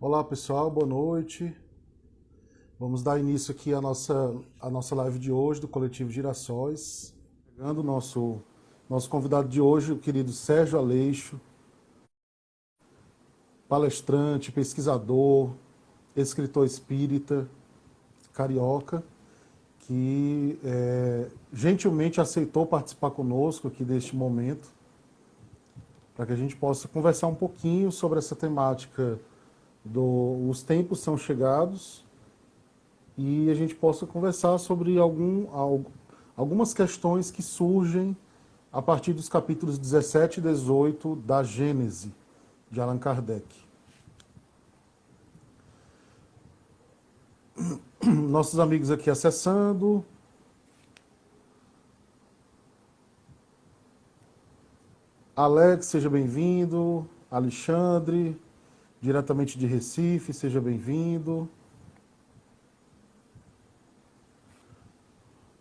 Olá pessoal, boa noite. Vamos dar início aqui à nossa live de hoje do Coletivo Girassóis. Chegando o nosso convidado de hoje, o querido Sérgio Aleixo, palestrante, pesquisador, escritor espírita, carioca, que gentilmente aceitou participar conosco aqui deste momento, para que a gente possa conversar um pouquinho sobre essa temática Os tempos são chegados, e a gente possa conversar sobre algumas questões que surgem a partir dos capítulos 17 e 18 da Gênese, de Allan Kardec. Nossos amigos aqui acessando. Alex, seja bem-vindo. Alexandre, diretamente de Recife, seja bem-vindo.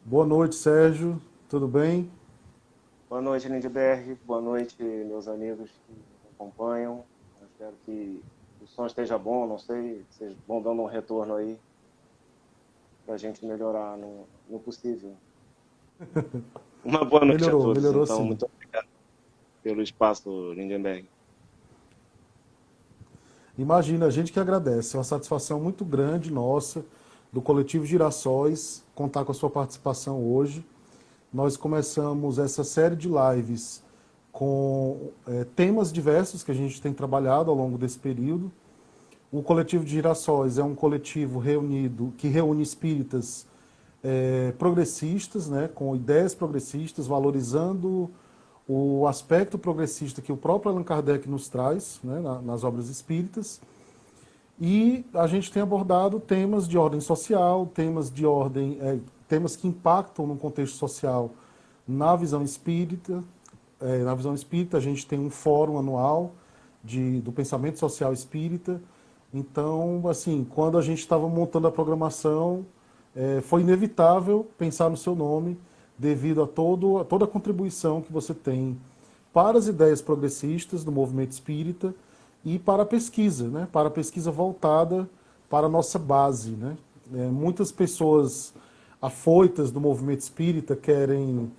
Boa noite, Sérgio. Tudo bem? Boa noite, Lindbergh. Boa noite, meus amigos que nos acompanham. Eu espero que o som esteja bom, não sei, vocês vão dando um retorno aí para a gente melhorar no possível. Uma boa noite a todos, Melhorou então. sim. Muito obrigado pelo espaço, Lindenberg. Imagina, a gente que agradece. É uma satisfação muito grande nossa, do Coletivo Girassóis, contar com a sua participação hoje. Nós começamos essa série de lives com temas diversos que a gente tem trabalhado ao longo desse período. O Coletivo de Girassóis é um coletivo que reúne espíritas progressistas, né, com ideias progressistas, valorizando o aspecto progressista que o próprio Allan Kardec nos traz, né, nas obras espíritas. E a gente tem abordado temas de ordem social, temas que impactam no contexto social na visão espírita. Na visão espírita, a gente tem um fórum anual do pensamento social espírita. Então, assim, quando a gente estava montando a programação, foi inevitável pensar no seu nome, devido a toda a contribuição que você tem para as ideias progressistas do movimento espírita e para a pesquisa, né? Para a pesquisa voltada para a nossa base, né? Muitas pessoas afoitas do movimento espírita querem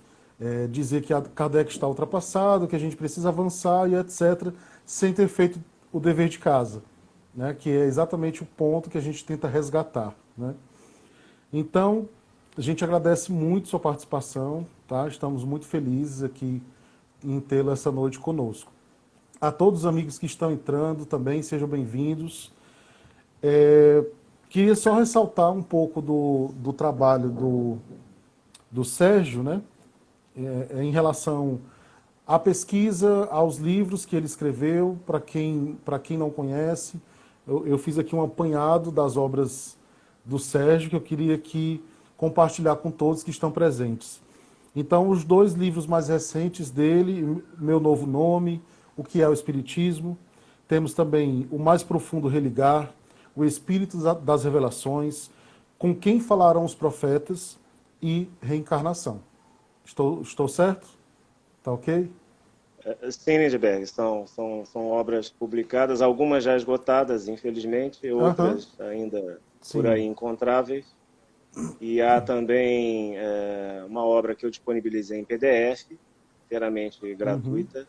dizer que a Kardec está ultrapassado, que a gente precisa avançar e etc., sem ter feito o dever de casa, né? Que é exatamente o ponto que a gente tenta resgatar, né? Então, a gente agradece muito sua participação, tá? Estamos muito felizes aqui em tê-la essa noite conosco. A todos os amigos que estão entrando também, sejam bem-vindos. Queria só ressaltar um pouco do trabalho do Sérgio, né? Em relação à pesquisa, aos livros que ele escreveu, para quem não conhece. Eu fiz aqui um apanhado das obras do Sérgio, que eu queria aqui compartilhar com todos que estão presentes. Então, os dois livros mais recentes dele, Meu Novo Nome, O que é o Espiritismo. Temos também O Mais Profundo Religar, O Espírito das Revelações, Com Quem Falarão os Profetas e Reencarnação. Estou certo? Tá ok? Sim, Lindbergh, são obras publicadas, algumas já esgotadas, infelizmente, outras ainda por aí encontráveis. E há também uma obra que eu disponibilizei em PDF, inteiramente gratuita,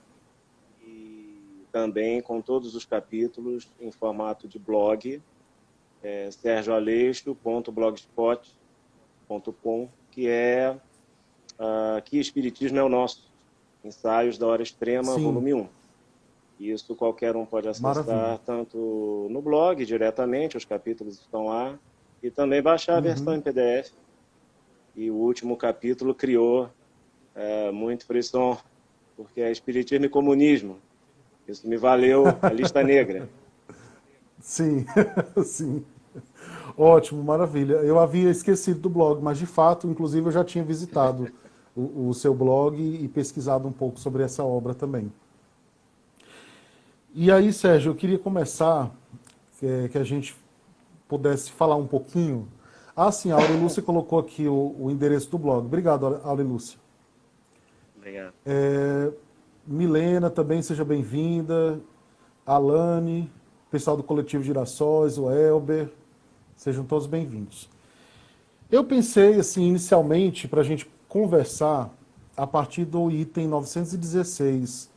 e também com todos os capítulos em formato de blog, sergioaleixo.blogspot.com, que é Que Espiritismo é o Nosso, Ensaios da Hora Extrema, Sim. volume 1. Isso qualquer um pode acessar. Maravilha. Tanto no blog diretamente, os capítulos estão lá, e também baixar a versão em PDF. E o último capítulo criou muito frisson, porque é Espiritismo e Comunismo. Isso me valeu a lista negra. Sim, sim. Ótimo, maravilha. Eu havia esquecido do blog, mas de fato, inclusive, eu já tinha visitado o seu blog e pesquisado um pouco sobre essa obra também. E aí, Sérgio, eu queria começar, que a gente pudesse falar um pouquinho. Ah, sim, a Aurelúcia colocou aqui o endereço do blog. Obrigado, Aurelúcia. Obrigado. Milena também, seja bem-vinda. Alane, pessoal do Coletivo Girassóis, o Elber, sejam todos bem-vindos. Eu pensei, assim, inicialmente, para a gente conversar a partir do item 916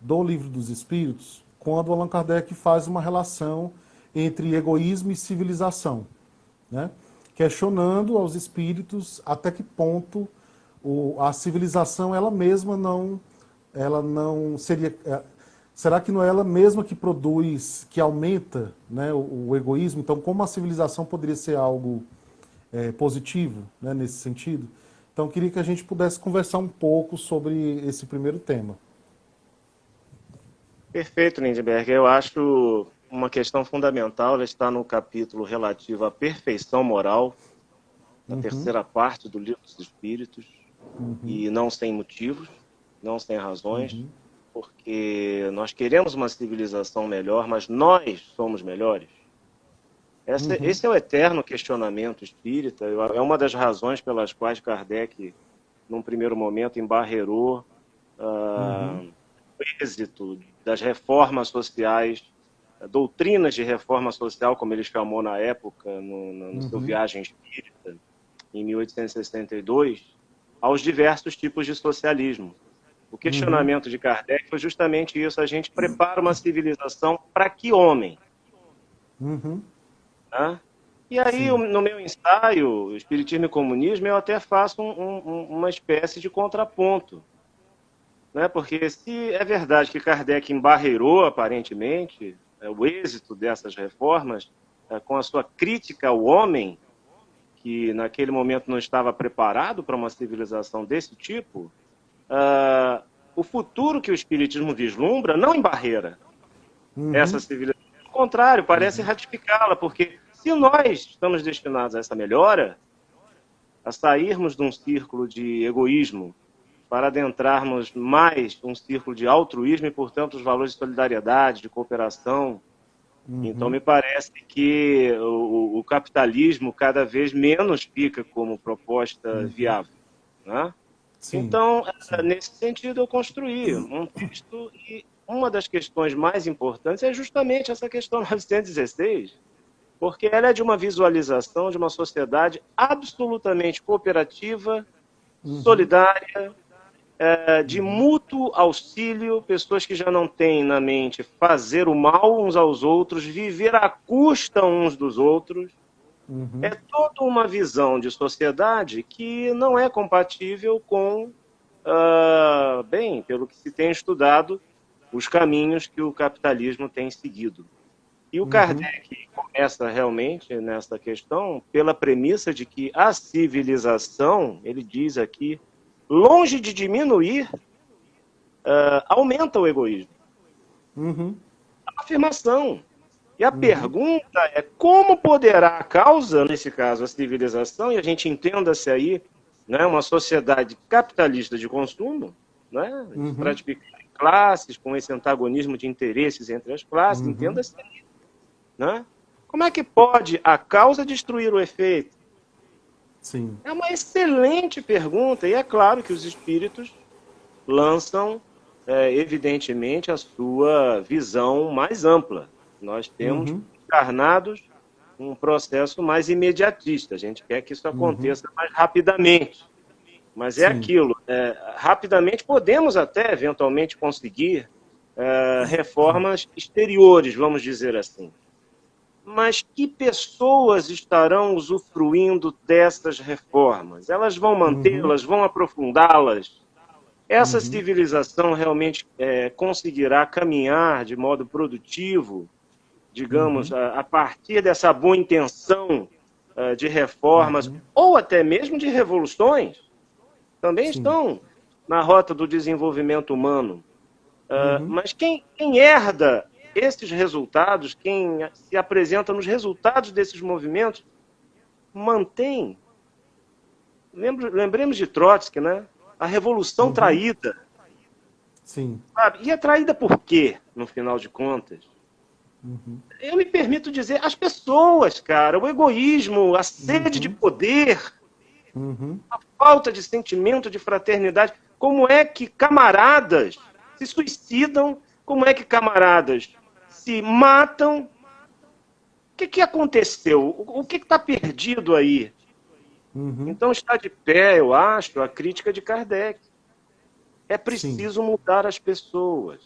do Livro dos Espíritos, quando Allan Kardec faz uma relação entre egoísmo e civilização, né? Questionando aos espíritos até que ponto a civilização ela mesma não seria... Será que não é ela mesma que produz, que aumenta, né, o egoísmo? Então, como a civilização poderia ser algo positivo, né, nesse sentido? Então, queria que a gente pudesse conversar um pouco sobre esse primeiro tema. Perfeito, Lindbergh. Eu acho uma questão fundamental, ela está no capítulo relativo à perfeição moral, na terceira parte do Livro dos Espíritos, e não sem motivos, não sem razões, porque nós queremos uma civilização melhor, mas nós somos melhores. Esse é o eterno questionamento espírita, é uma das razões pelas quais Kardec, num primeiro momento, embarreirou o êxito das reformas sociais, doutrinas de reforma social, como ele chamou na época, no seu Viagem Espírita, em 1862, aos diversos tipos de socialismo. O questionamento de Kardec foi justamente isso: a gente prepara uma civilização para que homem? Né? E aí, no meu ensaio, Espiritismo e Comunismo, eu até faço uma espécie de contraponto. Né? Porque se é verdade que Kardec embarreirou, aparentemente, o êxito dessas reformas, com a sua crítica ao homem, que naquele momento não estava preparado para uma civilização desse tipo, o futuro que o Espiritismo vislumbra não embarreira essa civilização. Ao contrário, parece ratificá-la, porque se nós estamos destinados a essa melhora, a sairmos de um círculo de egoísmo para adentrarmos mais um círculo de altruísmo e, portanto, os valores de solidariedade, de cooperação. Então, me parece que o capitalismo cada vez menos fica como proposta viável. Né? Então, nesse sentido, eu construí um texto e uma das questões mais importantes é justamente essa questão 916, porque ela é de uma visualização de uma sociedade absolutamente cooperativa, solidária, de mútuo auxílio, pessoas que já não têm na mente fazer o mal uns aos outros, viver à custa uns dos outros. É toda uma visão de sociedade que não é compatível com, bem, pelo que se tem estudado, os caminhos que o capitalismo tem seguido. E o Kardec começa realmente nessa questão pela premissa de que a civilização, ele diz aqui, longe de diminuir, aumenta o egoísmo. É uma afirmação. E a pergunta é como poderá a causa, nesse caso a civilização, e a gente entenda-se aí, né, uma sociedade capitalista de consumo, né, estratificada em classes, com esse antagonismo de interesses entre as classes, entenda-se aí. Né? Como é que pode a causa destruir o efeito? Sim. É uma excelente pergunta, e é claro que os espíritos lançam, evidentemente, a sua visão mais ampla. Nós temos encarnados um processo mais imediatista, a gente quer que isso aconteça mais rapidamente. Mas é aquilo, rapidamente podemos até, eventualmente, conseguir reformas exteriores, vamos dizer assim. Mas que pessoas estarão usufruindo dessas reformas? Elas vão mantê-las, vão aprofundá-las? Essa civilização realmente conseguirá caminhar de modo produtivo, digamos, a partir dessa boa intenção de reformas, ou até mesmo de revoluções? Também estão na rota do desenvolvimento humano. Mas quem herda esses resultados, quem se apresenta nos resultados desses movimentos, mantém. Lembremos de Trotsky, né? A revolução traída. Sim. Sabe? E é traída por quê, no final de contas? Eu me permito dizer, as pessoas, cara, o egoísmo, a sede de poder, a falta de sentimento de fraternidade. Como é que camaradas se suicidam? Como é que camaradas se matam. O que aconteceu? O que está perdido aí? Então está de pé, eu acho, a crítica de Kardec. É preciso mudar as pessoas.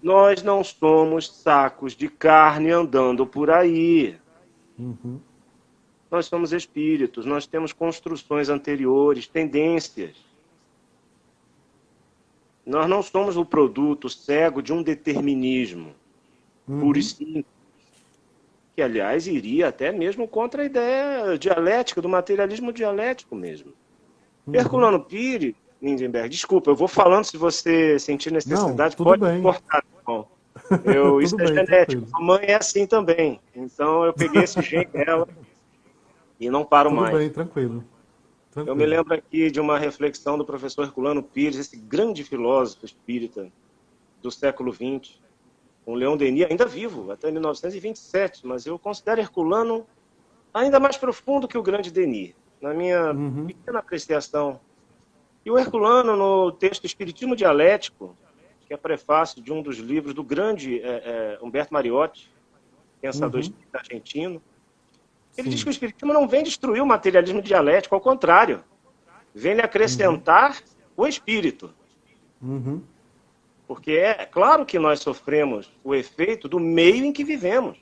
Nós não somos sacos de carne andando por aí. Nós somos espíritos, nós temos construções anteriores, tendências. Nós não somos o produto cego de um determinismo puro e simples, que, aliás, iria até mesmo contra a ideia dialética, do materialismo dialético mesmo. Herculano Pires, Lindenberg, desculpa, eu vou falando, se você sentir necessidade, não, pode bem. cortar. Bom, isso é genético. A mãe é assim também. Então eu peguei esse gene dela e não paro mais. Tudo bem, tranquilo. Eu me lembro aqui de uma reflexão do professor Herculano Pires, esse grande filósofo espírita do século XX, com Leon Denis, ainda vivo, até 1927, mas eu considero Herculano ainda mais profundo que o grande Denis, na minha pequena apreciação. E o Herculano, no texto Espiritismo Dialético, que é prefácio de um dos livros do grande Humberto Mariotti, pensador espírita argentino, ele diz que o Espiritismo não vem destruir o materialismo dialético, ao contrário, vem lhe acrescentar o espírito. Porque é claro que nós sofremos o efeito do meio em que vivemos.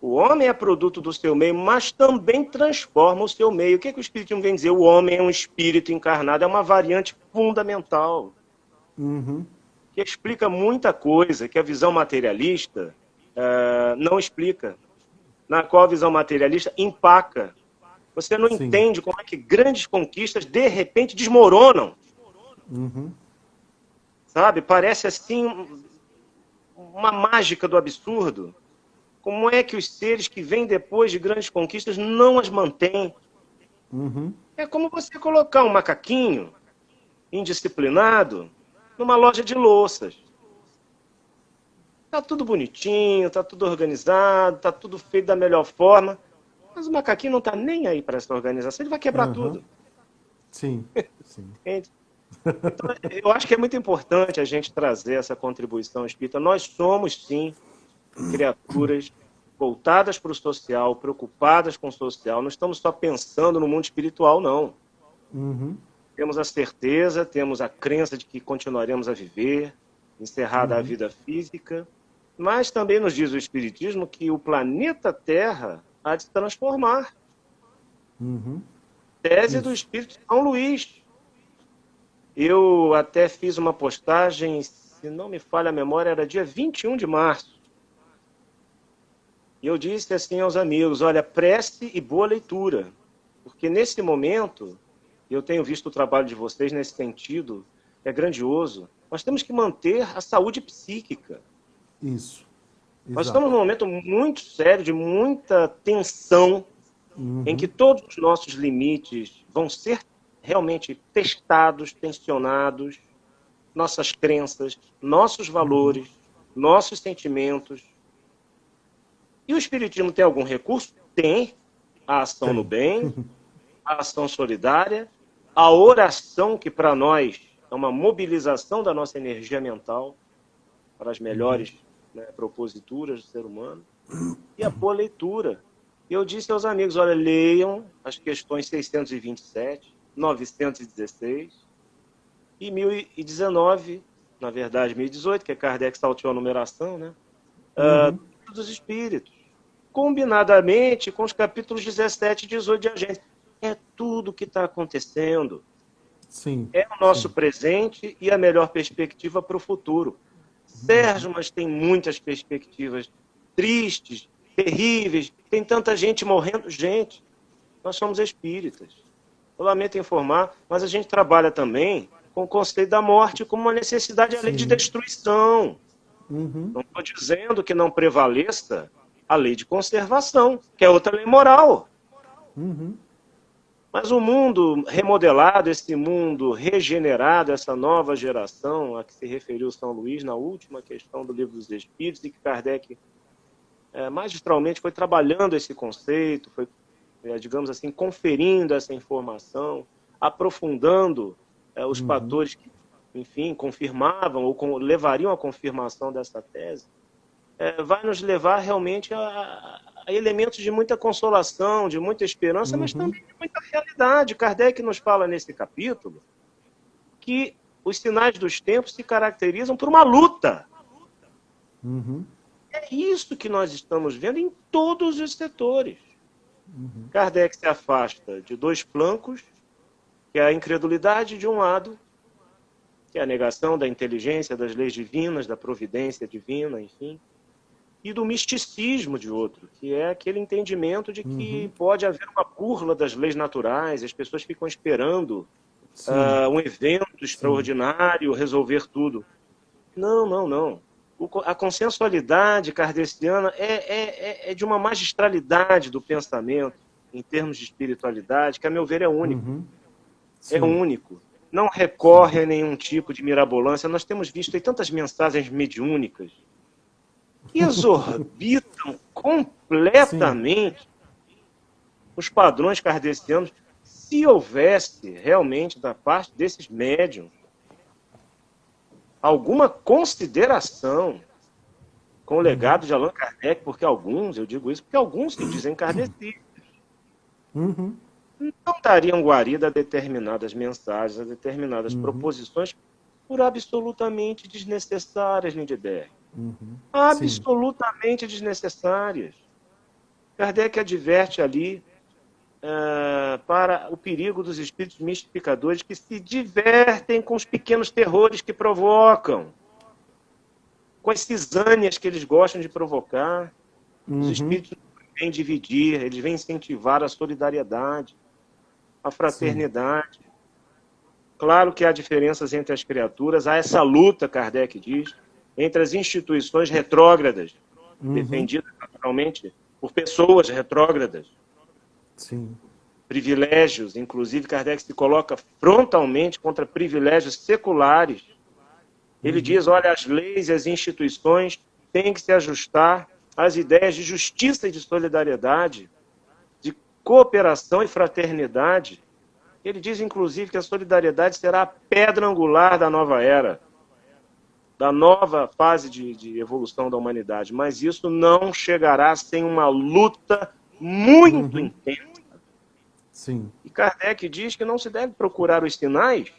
O homem é produto do seu meio, mas também transforma o seu meio. O que o Espiritismo vem dizer? O homem é um espírito encarnado, é uma variante fundamental, que explica muita coisa que a visão materialista não explica, na qual a visão materialista empaca. Você não entende como é que grandes conquistas, de repente, desmoronam. Sabe? Parece assim uma mágica do absurdo. Como é que os seres que vêm depois de grandes conquistas não as mantêm? É como você colocar um macaquinho indisciplinado numa loja de louças. Tá tudo bonitinho, tá tudo organizado, tá tudo feito da melhor forma, mas o macaquinho não tá nem aí para essa organização, ele vai quebrar tudo. Sim. Então, eu acho que é muito importante a gente trazer essa contribuição espírita. Nós somos, sim, criaturas voltadas para o social, preocupadas com o social. Não estamos só pensando no mundo espiritual, não. Temos a certeza, temos a crença de que continuaremos a viver, encerrada a vida física, mas também nos diz o Espiritismo que o planeta Terra há de se transformar. Tese do Espírito de São Luís. Eu até fiz uma postagem, se não me falha a memória, era dia 21 de março. E eu disse assim aos amigos, olha, prece e boa leitura, porque nesse momento, eu tenho visto o trabalho de vocês nesse sentido, é grandioso, nós temos que manter a saúde psíquica. Isso. Nós estamos num momento muito sério, de muita tensão, em que todos os nossos limites vão ser realmente testados, tensionados, nossas crenças, nossos valores, nossos sentimentos. E o Espiritismo tem algum recurso? Tem. A ação no bem, a ação solidária, a oração, que para nós é uma mobilização da nossa energia mental para as melhores proposituras do ser humano, e a boa leitura. Eu disse aos amigos, olha, leiam as questões 627, 916 e 1019, na verdade 1018, que é Kardec salteou a numeração, né? Dos espíritos, combinadamente com os capítulos 17 e 18 de A Gênese. É tudo o que está acontecendo. É o nosso presente e a melhor perspectiva para o futuro. Sérgio, mas tem muitas perspectivas tristes, terríveis, tem tanta gente morrendo. Gente, nós somos espíritas. Eu lamento informar, mas a gente trabalha também com o conceito da morte como uma necessidade além de destruição. Não estou dizendo que não prevaleça a lei de conservação, que é outra lei moral. Mas o mundo remodelado, esse mundo regenerado, essa nova geração a que se referiu São Luís na última questão do Livro dos Espíritos, e que Kardec magistralmente foi trabalhando esse conceito, foi, digamos assim, conferindo essa informação, aprofundando os fatores que enfim, confirmavam ou levariam à confirmação dessa tese, vai nos levar realmente a elementos de muita consolação, de muita esperança, mas também de muita realidade. Kardec nos fala nesse capítulo que os sinais dos tempos se caracterizam por uma luta. É isso que nós estamos vendo em todos os setores. Kardec se afasta de dois flancos, que é a incredulidade de um lado, que é a negação da inteligência, das leis divinas, da providência divina, enfim, e do misticismo de outro, que é aquele entendimento de que pode haver uma burla das leis naturais, as pessoas ficam esperando um evento extraordinário resolver tudo. Não, não, não. A consensualidade kardeciana é de uma magistralidade do pensamento, em termos de espiritualidade, que, a meu ver, é único. É único. Não recorre a nenhum tipo de mirabolância. Nós temos visto aí tantas mensagens mediúnicas que exorbitam completamente os padrões kardecianos. Se houvesse realmente, da parte desses médiuns, alguma consideração com o legado de Allan Kardec, porque alguns, eu digo isso porque alguns se dizem kardecistas, não dariam guarida a determinadas mensagens, a determinadas proposições por absolutamente desnecessárias, Lindbergh. Absolutamente desnecessárias. Kardec adverte ali para o perigo dos espíritos mistificadores que se divertem com os pequenos terrores que provocam, com as cisânias que eles gostam de provocar. Os espíritos vêm dividir, eles vêm incentivar a solidariedade, a fraternidade. Claro que há diferenças entre as criaturas, há essa luta, Kardec diz, entre as instituições retrógradas, defendidas naturalmente por pessoas retrógradas. Privilégios, inclusive Kardec se coloca frontalmente contra privilégios seculares. Ele diz, olha, as leis e as instituições têm que se ajustar às ideias de justiça e de solidariedade, de cooperação e fraternidade. Ele diz, inclusive, que a solidariedade será a pedra angular da nova era, da nova fase de evolução da humanidade. Mas isso não chegará sem uma luta muito intensa. E Kardec diz que não se deve procurar os sinais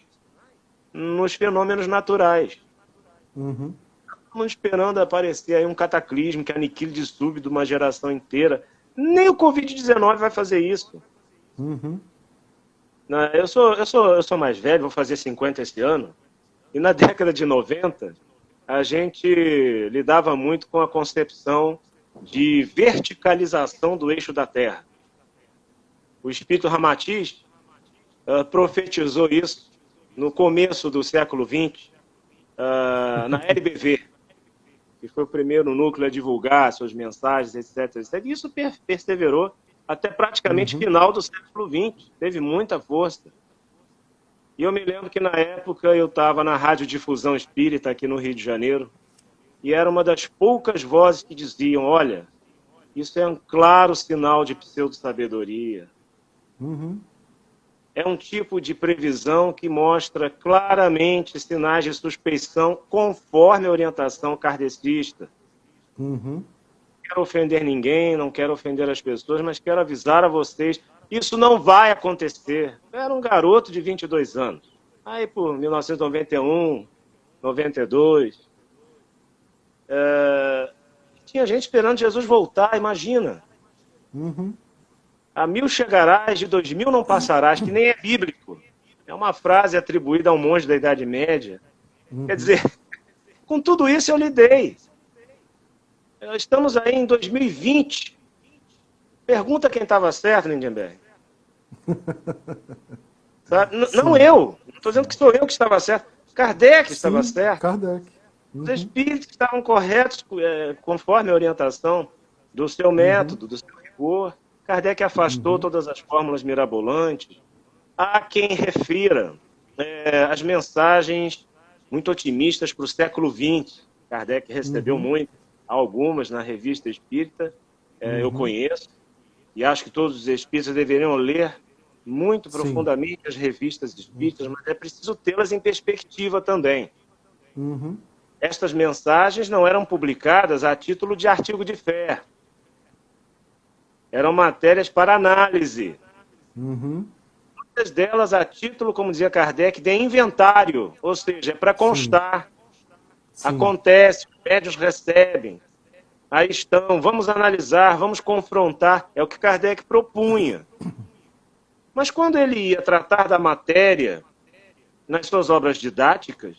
nos fenômenos naturais. Estamos esperando aparecer aí um cataclismo que aniquile de súbito uma geração inteira. Nem o Covid-19 vai fazer isso. Eu sou mais velho, vou fazer 50 esse ano, e na década de 90, a gente lidava muito com a concepção de verticalização do eixo da Terra. O espírito Ramatiz profetizou isso no começo do século XX, na LBV, que foi o primeiro núcleo a divulgar suas mensagens, etc. etc. E isso perseverou até praticamente final do século XX. Teve muita força. E eu me lembro que, na época, eu estava na Radiodifusão Espírita, aqui no Rio de Janeiro, e era uma das poucas vozes que diziam, olha, isso é um claro sinal de pseudo-sabedoria. É um tipo de previsão que mostra claramente sinais de suspeição conforme a orientação kardecista. Não quero ofender ninguém, não quero ofender as pessoas, mas quero avisar a vocês, isso não vai acontecer. Eu era um garoto de 22 anos. Aí, por 1991, 92, tinha gente esperando Jesus voltar, imagina. A 1000 chegarás, de 2000 não passarás, que nem é bíblico. É uma frase atribuída a um monge da Idade Média. Quer dizer, com tudo isso eu lidei. Estamos aí em 2020. Pergunta quem estava certo, Lindenberg. Não eu. Não estou dizendo que sou eu que estava certo. Kardec estava certo. Kardec. Os espíritos estavam corretos conforme a orientação do seu método, do seu rigor. Kardec afastou todas as fórmulas mirabolantes. Há quem refira as mensagens muito otimistas para o século XX. Kardec recebeu muito, algumas na Revista Espírita, eu conheço, e acho que todos os espíritas deveriam ler muito profundamente as revistas espíritas, mas é preciso tê-las em perspectiva também. Uhum. Estas mensagens não eram publicadas a título de artigo de fé. Eram matérias para análise. Uhum. Muitas delas a título, como dizia Kardec, de inventário, ou seja, é para constar. Sim. Acontece, os médiuns recebem. Aí estão, vamos analisar, vamos confrontar. É o que Kardec propunha. Mas quando ele ia tratar da matéria, nas suas obras didáticas,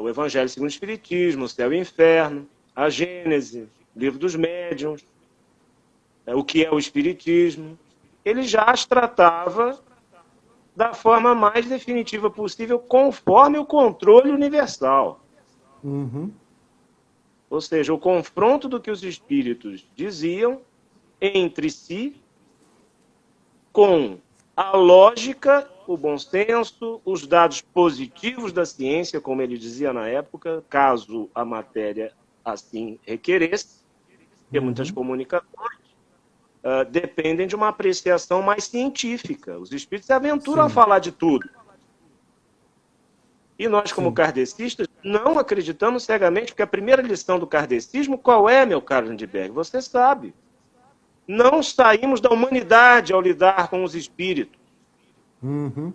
o Evangelho segundo o Espiritismo, o Céu e o Inferno, a Gênese, o Livro dos Médiuns, o que é o Espiritismo, ele já as tratava da forma mais definitiva possível, conforme o controle universal. Uhum. Ou seja, o confronto do que os espíritos diziam entre si com a lógica, o bom senso, os dados positivos da ciência, como ele dizia na época, caso a matéria assim requeresse, porque muitas comunicações dependem de uma apreciação mais científica. Os espíritos se aventuram a falar de tudo. E nós, como kardecistas, não acreditamos cegamente, porque a primeira lição do kardecismo, qual é, meu caro Lindbergh? Você sabe. Não saímos da humanidade ao lidar com os espíritos. Uhum.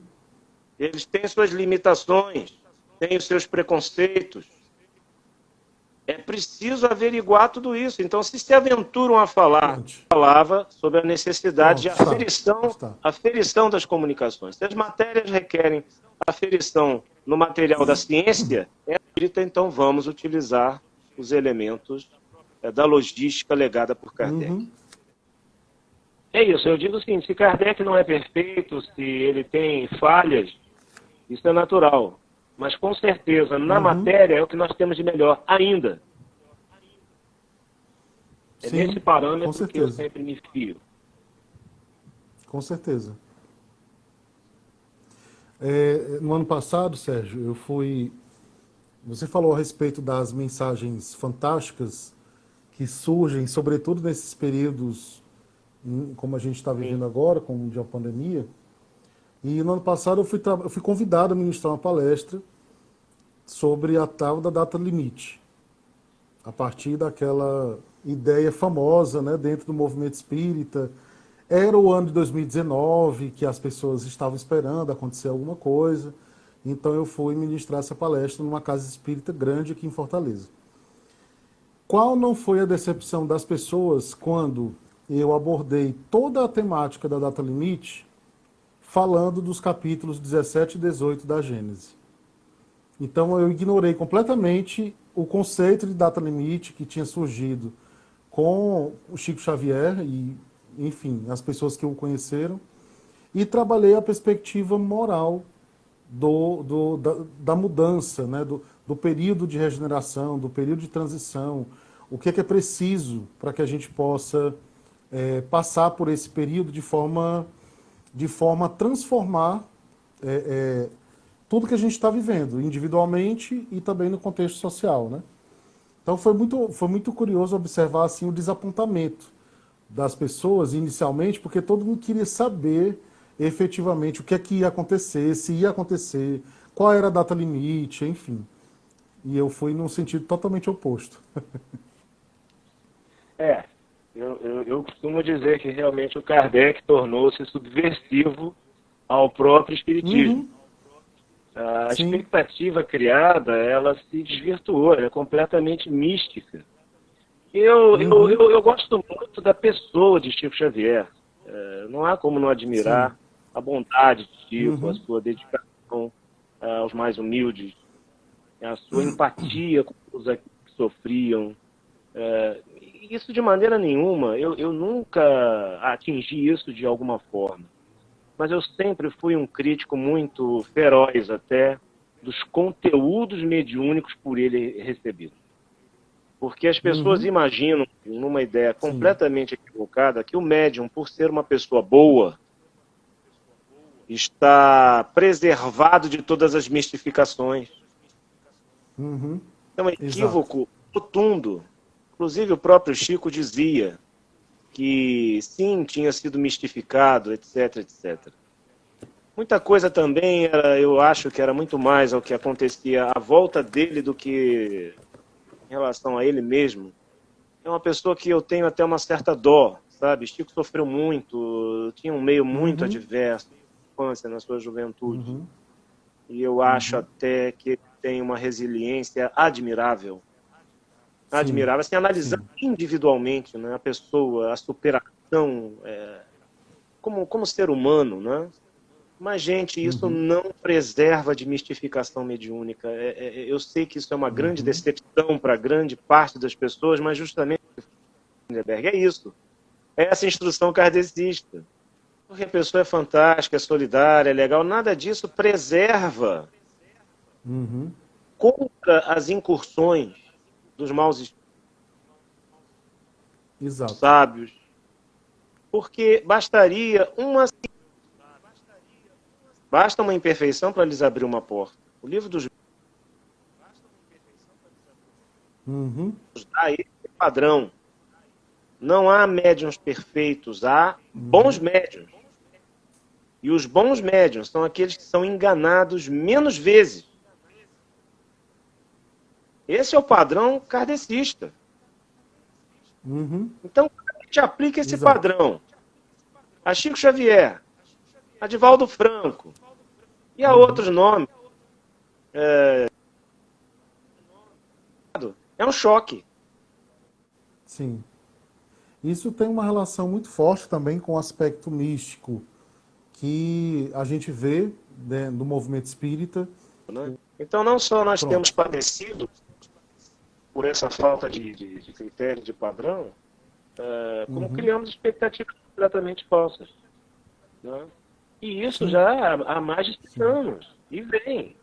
Eles têm suas limitações, têm os seus preconceitos. É preciso averiguar tudo isso. Então, se aventuram a falar, falava sobre a necessidade de aferição das comunicações. Se as matérias requerem aferição no material da ciência, então vamos utilizar os elementos da logística legada por Kardec. Uhum. É isso, eu digo o seguinte, se Kardec não é perfeito, se ele tem falhas, isso é natural. Mas com certeza, na matéria é o que nós temos de melhor ainda. É nesse parâmetro que eu sempre me fio. Com certeza. No ano passado, Sérgio, eu fui... Você falou a respeito das mensagens fantásticas que surgem, sobretudo nesses períodos como a gente está vivendo agora, como de uma pandemia. E no ano passado eu fui convidado a ministrar uma palestra sobre a tal da data limite, a partir daquela ideia famosa, né, dentro do movimento espírita. Era o ano de 2019, que as pessoas estavam esperando acontecer alguma coisa, então eu fui ministrar essa palestra numa casa espírita grande aqui em Fortaleza. Qual não foi a decepção das pessoas quando eu abordei toda a temática da data limite falando dos capítulos 17 e 18 da Gênese? Então eu ignorei completamente o conceito de data limite que tinha surgido com o Chico Xavier e, enfim, as pessoas que o conheceram, e trabalhei a perspectiva moral da mudança, né? do período de regeneração, do período de transição, o que é preciso para que a gente possa passar por esse período de forma a transformar tudo que a gente está vivendo, individualmente e também no contexto social, né? Então foi muito curioso observar assim, o desapontamento das pessoas inicialmente, porque todo mundo queria saber efetivamente o que é que ia acontecer, se ia acontecer, qual era a data limite, enfim. E eu fui num sentido totalmente oposto. Eu costumo dizer que realmente o Kardec tornou-se subversivo ao próprio espiritismo. A expectativa criada, ela se desvirtuou, ela é completamente mística. Eu gosto muito da pessoa de Chico Xavier. Não há como não admirar a bondade de Chico, a sua dedicação aos mais humildes, a sua empatia com os que sofriam. Isso de maneira nenhuma, eu nunca atingi isso de alguma forma. Mas eu sempre fui um crítico muito feroz até dos conteúdos mediúnicos por ele recebidos. Porque as pessoas imaginam, numa ideia completamente equivocada, que o médium, por ser uma pessoa boa, está preservado de todas as mistificações. É um equívoco rotundo. Inclusive o próprio Chico dizia que, sim, tinha sido mistificado, etc, etc. Muita coisa também, eu acho que era muito mais ao que acontecia à volta dele do que em relação a ele mesmo. É uma pessoa que eu tenho até uma certa dó, sabe? Chico sofreu muito, tinha um meio muito Uhum. adverso na infância, na sua juventude. Uhum. E eu acho até que ele tem uma resiliência admirável. Sim, Admirável, assim, analisando sim. individualmente, né, a pessoa, a superação como ser humano, né? Mas, gente, isso Uhum. não preserva de mistificação mediúnica. Eu sei que isso é uma grande Uhum. decepção para grande parte das pessoas, mas justamente, Lindeberg, é isso. É essa instrução kardecista. Porque a pessoa é fantástica, é solidária, é legal, nada disso preserva Uhum. contra as incursões dos maus Exato. sábios, porque basta uma imperfeição para lhes abrir uma porta. O livro dos Uhum. médiuns dá esse padrão. Não há médiuns perfeitos, há bons Uhum. médiuns. E os bons médiuns são aqueles que são enganados menos vezes. Esse é o padrão kardecista. Uhum. Então, a gente aplica esse Exato. padrão a Chico Xavier, a Divaldo Franco e a Uhum. outros nomes. É um choque. Sim. Isso tem uma relação muito forte também com o aspecto místico que a gente vê, né, no movimento espírita. Né? Então, não só nós temos Pronto. padecido por essa falta de critério, de padrão, como Uhum. criamos expectativas completamente falsas. Né? E isso Sim. já há mais de 100 Sim. anos. E vem.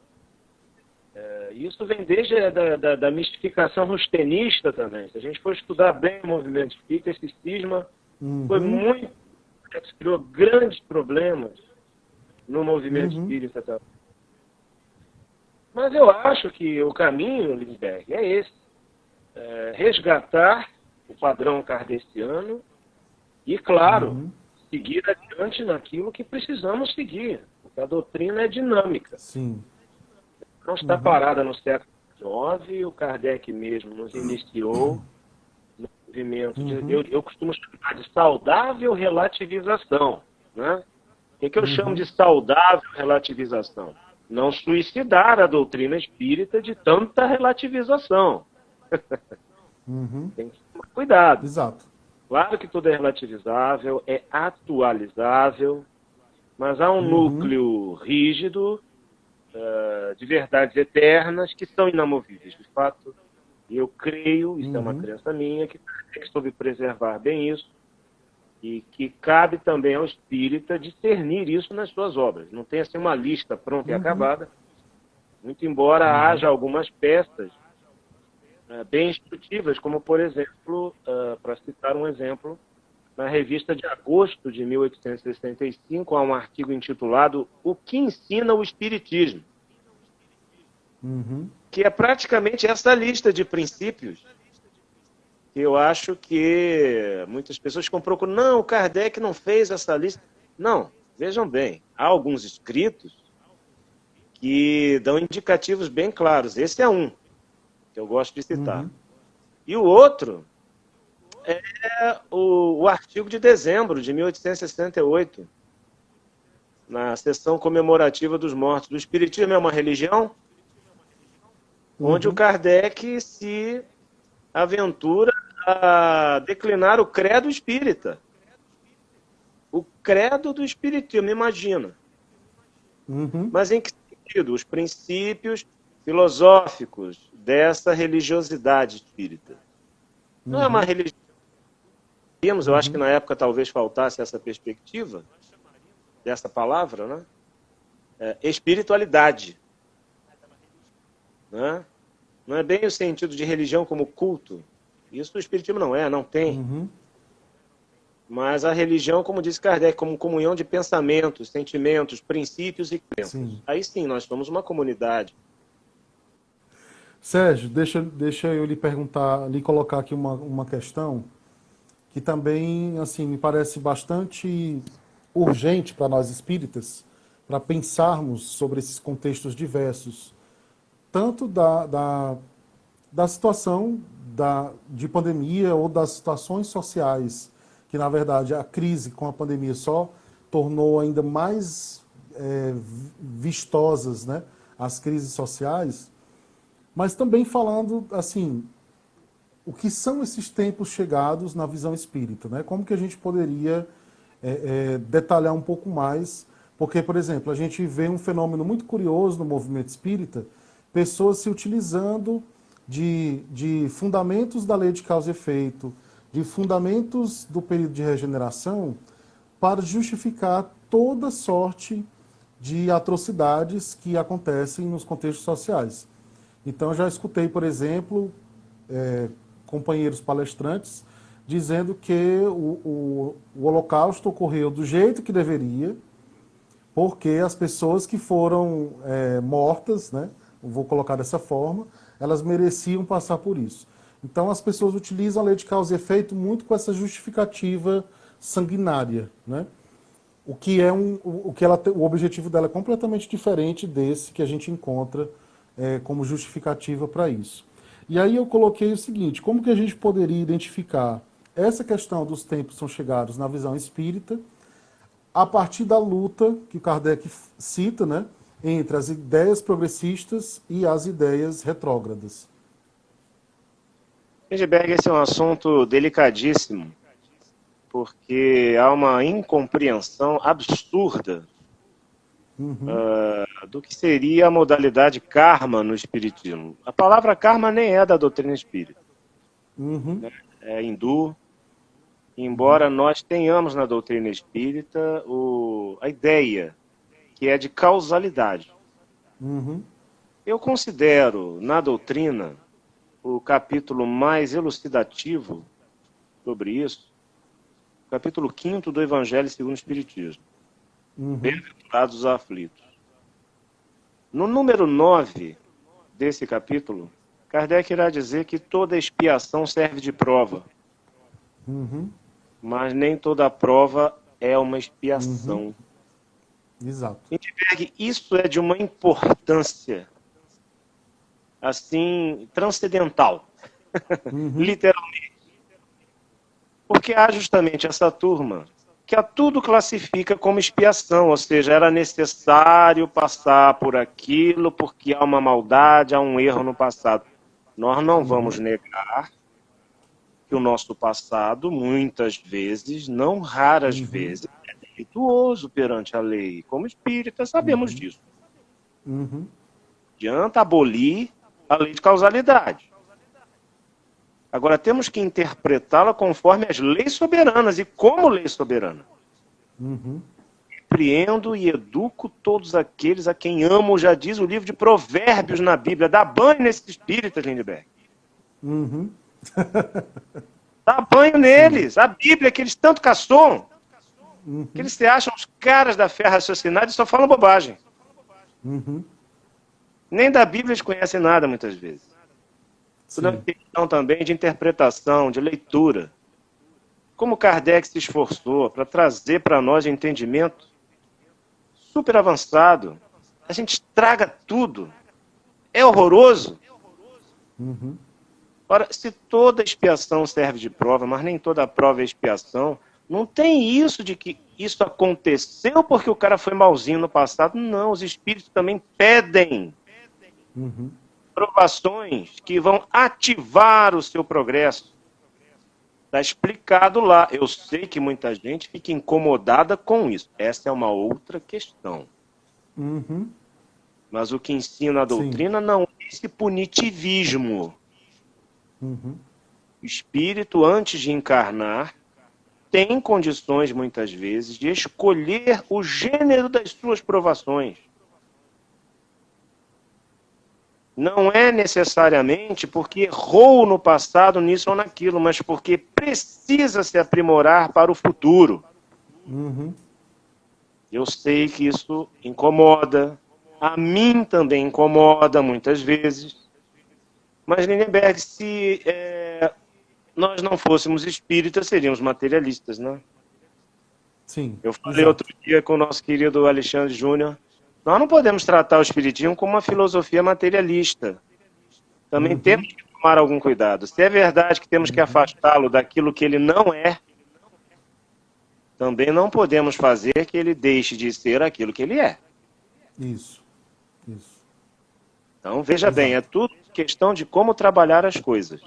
Isso vem desde da mistificação rustenista também. Se a gente for estudar bem o movimento espírita, esse cisma foi Uhum. muito. Criou grandes problemas no movimento Uhum. espírita também. Mas eu acho que o caminho, Lindbergh, é esse. Resgatar o padrão kardeciano e, claro, Uhum. seguir adiante naquilo que precisamos seguir. Porque a doutrina é dinâmica. Sim. Não está Uhum. parada no século XIX, o Kardec mesmo nos iniciou no movimento Uhum. eu costumo chamar de saudável relativização. Né? O que eu chamo de Uhum. saudável relativização? Não suicidar a doutrina espírita de tanta relativização. Uhum. Tem que tomar cuidado. Exato. Claro que tudo é relativizável, é atualizável, mas há um Uhum. núcleo rígido de verdades eternas que são inamovíveis. De fato, eu creio, isso é uma Uhum. crença minha, que tem que soube preservar bem isso e que cabe também ao espírita discernir isso nas suas obras. Não tem assim uma lista pronta e Uhum. acabada, muito embora haja Uhum. algumas peças bem instrutivas, como, por exemplo, para citar um exemplo, na revista de agosto de 1865, há um artigo intitulado O que ensina o Espiritismo, Uhum. que é praticamente essa lista de princípios que eu acho que muitas pessoas ficam procurando. Não, o Kardec não fez essa lista. Não, vejam bem, há alguns escritos que dão indicativos bem claros. Esse é um que eu gosto de citar. Uhum. E o outro é o artigo de dezembro de 1868, na sessão comemorativa dos mortos. O Espiritismo é uma religião? Onde o Uhum. Kardec se aventura a declinar o credo espírita. O credo do espiritismo, imagina. Uhum. Mas em que sentido? Os princípios filosóficos dessa religiosidade espírita. Não é uma Uhum. religião, eu acho que Uhum. na época talvez faltasse essa perspectiva, dessa palavra, né? Espiritualidade. Né? Não é bem o sentido de religião como culto. Isso o espiritismo não tem. Uhum. Mas a religião, como disse Kardec, como comunhão de pensamentos, sentimentos, princípios e crenças. Sim. Aí sim, nós somos uma comunidade. Sérgio, deixa eu lhe perguntar, lhe colocar aqui uma questão que também, assim, me parece bastante urgente para nós espíritas, para pensarmos sobre esses contextos diversos, tanto da situação de pandemia ou das situações sociais, que na verdade a crise com a pandemia só tornou ainda mais vistosas, né, as crises sociais, mas também falando assim, o que são esses tempos chegados na visão espírita, né? Como que a gente poderia detalhar um pouco mais, porque, por exemplo, a gente vê um fenômeno muito curioso no movimento espírita, pessoas se utilizando de fundamentos da lei de causa e efeito, de fundamentos do período de regeneração, para justificar toda sorte de atrocidades que acontecem nos contextos sociais. Então, já escutei, por exemplo, companheiros palestrantes dizendo que o Holocausto ocorreu do jeito que deveria, porque as pessoas que foram mortas, né, vou colocar dessa forma, elas mereciam passar por isso. Então as pessoas utilizam a lei de causa e efeito muito com essa justificativa sanguinária, né? O que é o objetivo dela é completamente diferente desse que a gente encontra como justificativa para isso. E aí eu coloquei o seguinte: como que a gente poderia identificar essa questão dos tempos são chegados na visão espírita a partir da luta que Kardec cita, né, entre as ideias progressistas e as ideias retrógradas? Lindbergh, esse é um assunto delicadíssimo, porque há uma incompreensão absurda do que seria a modalidade karma no espiritismo. A palavra karma nem é da doutrina espírita. É hindu, embora nós tenhamos na doutrina espírita a ideia que é de causalidade. Eu considero na doutrina o capítulo mais elucidativo sobre isso, o capítulo 5º do Evangelho segundo o Espiritismo. Bem-aventurados os aflitos. No número 9 desse capítulo, Kardec irá dizer que toda expiação serve de prova. Mas nem toda prova é uma expiação. Exato. Lindbergh, isso é de uma importância assim, transcendental. Literalmente. Porque há justamente essa turma que a tudo classifica como expiação, ou seja, era necessário passar por aquilo porque há uma maldade, há um erro no passado. Nós não vamos negar que o nosso passado, muitas vezes, não raras vezes, é delituoso perante a lei. Como espírita, sabemos disso. Adianta abolir a lei de causalidade. Agora, temos que interpretá-la conforme as leis soberanas. E como lei soberana? Repreendo e educo todos aqueles a quem amo, já diz o livro de Provérbios na Bíblia. Dá banho nesses espíritas, Lindbergh. Dá banho neles. A Bíblia, que eles tanto caçam. Que eles se acham os caras da fé raciocinada e só falam bobagem. Nem da Bíblia eles conhecem nada, muitas vezes. Tudo é uma questão também de interpretação, de leitura. Como Kardec se esforçou para trazer para nós um entendimento super avançado. A gente estraga tudo. É horroroso. Ora, se toda expiação serve de prova, mas nem toda prova é expiação, não tem isso de que isso aconteceu porque o cara foi malzinho no passado. Não, os espíritos também pedem provações que vão ativar o seu progresso. Está explicado lá. Eu sei que muita gente fica incomodada com isso. Essa é uma outra questão. Mas o que ensina a doutrina não é esse punitivismo. O espírito, antes de encarnar, tem condições, muitas vezes, de escolher o gênero das suas provações. Não é necessariamente porque errou no passado nisso ou naquilo, mas porque precisa se aprimorar para o futuro. Eu sei que isso incomoda, a mim também incomoda muitas vezes. Mas, Lindbergh, se nós não fôssemos espíritas, seríamos materialistas, né? Sim. Eu falei outro dia com o nosso querido Alexandre Júnior, nós não podemos tratar o espiritismo como uma filosofia materialista. Também temos que tomar algum cuidado. Se é verdade que temos que afastá-lo daquilo que ele não é, também não podemos fazer que ele deixe de ser aquilo que ele é. Isso. Então, veja bem, é tudo questão de como trabalhar as coisas.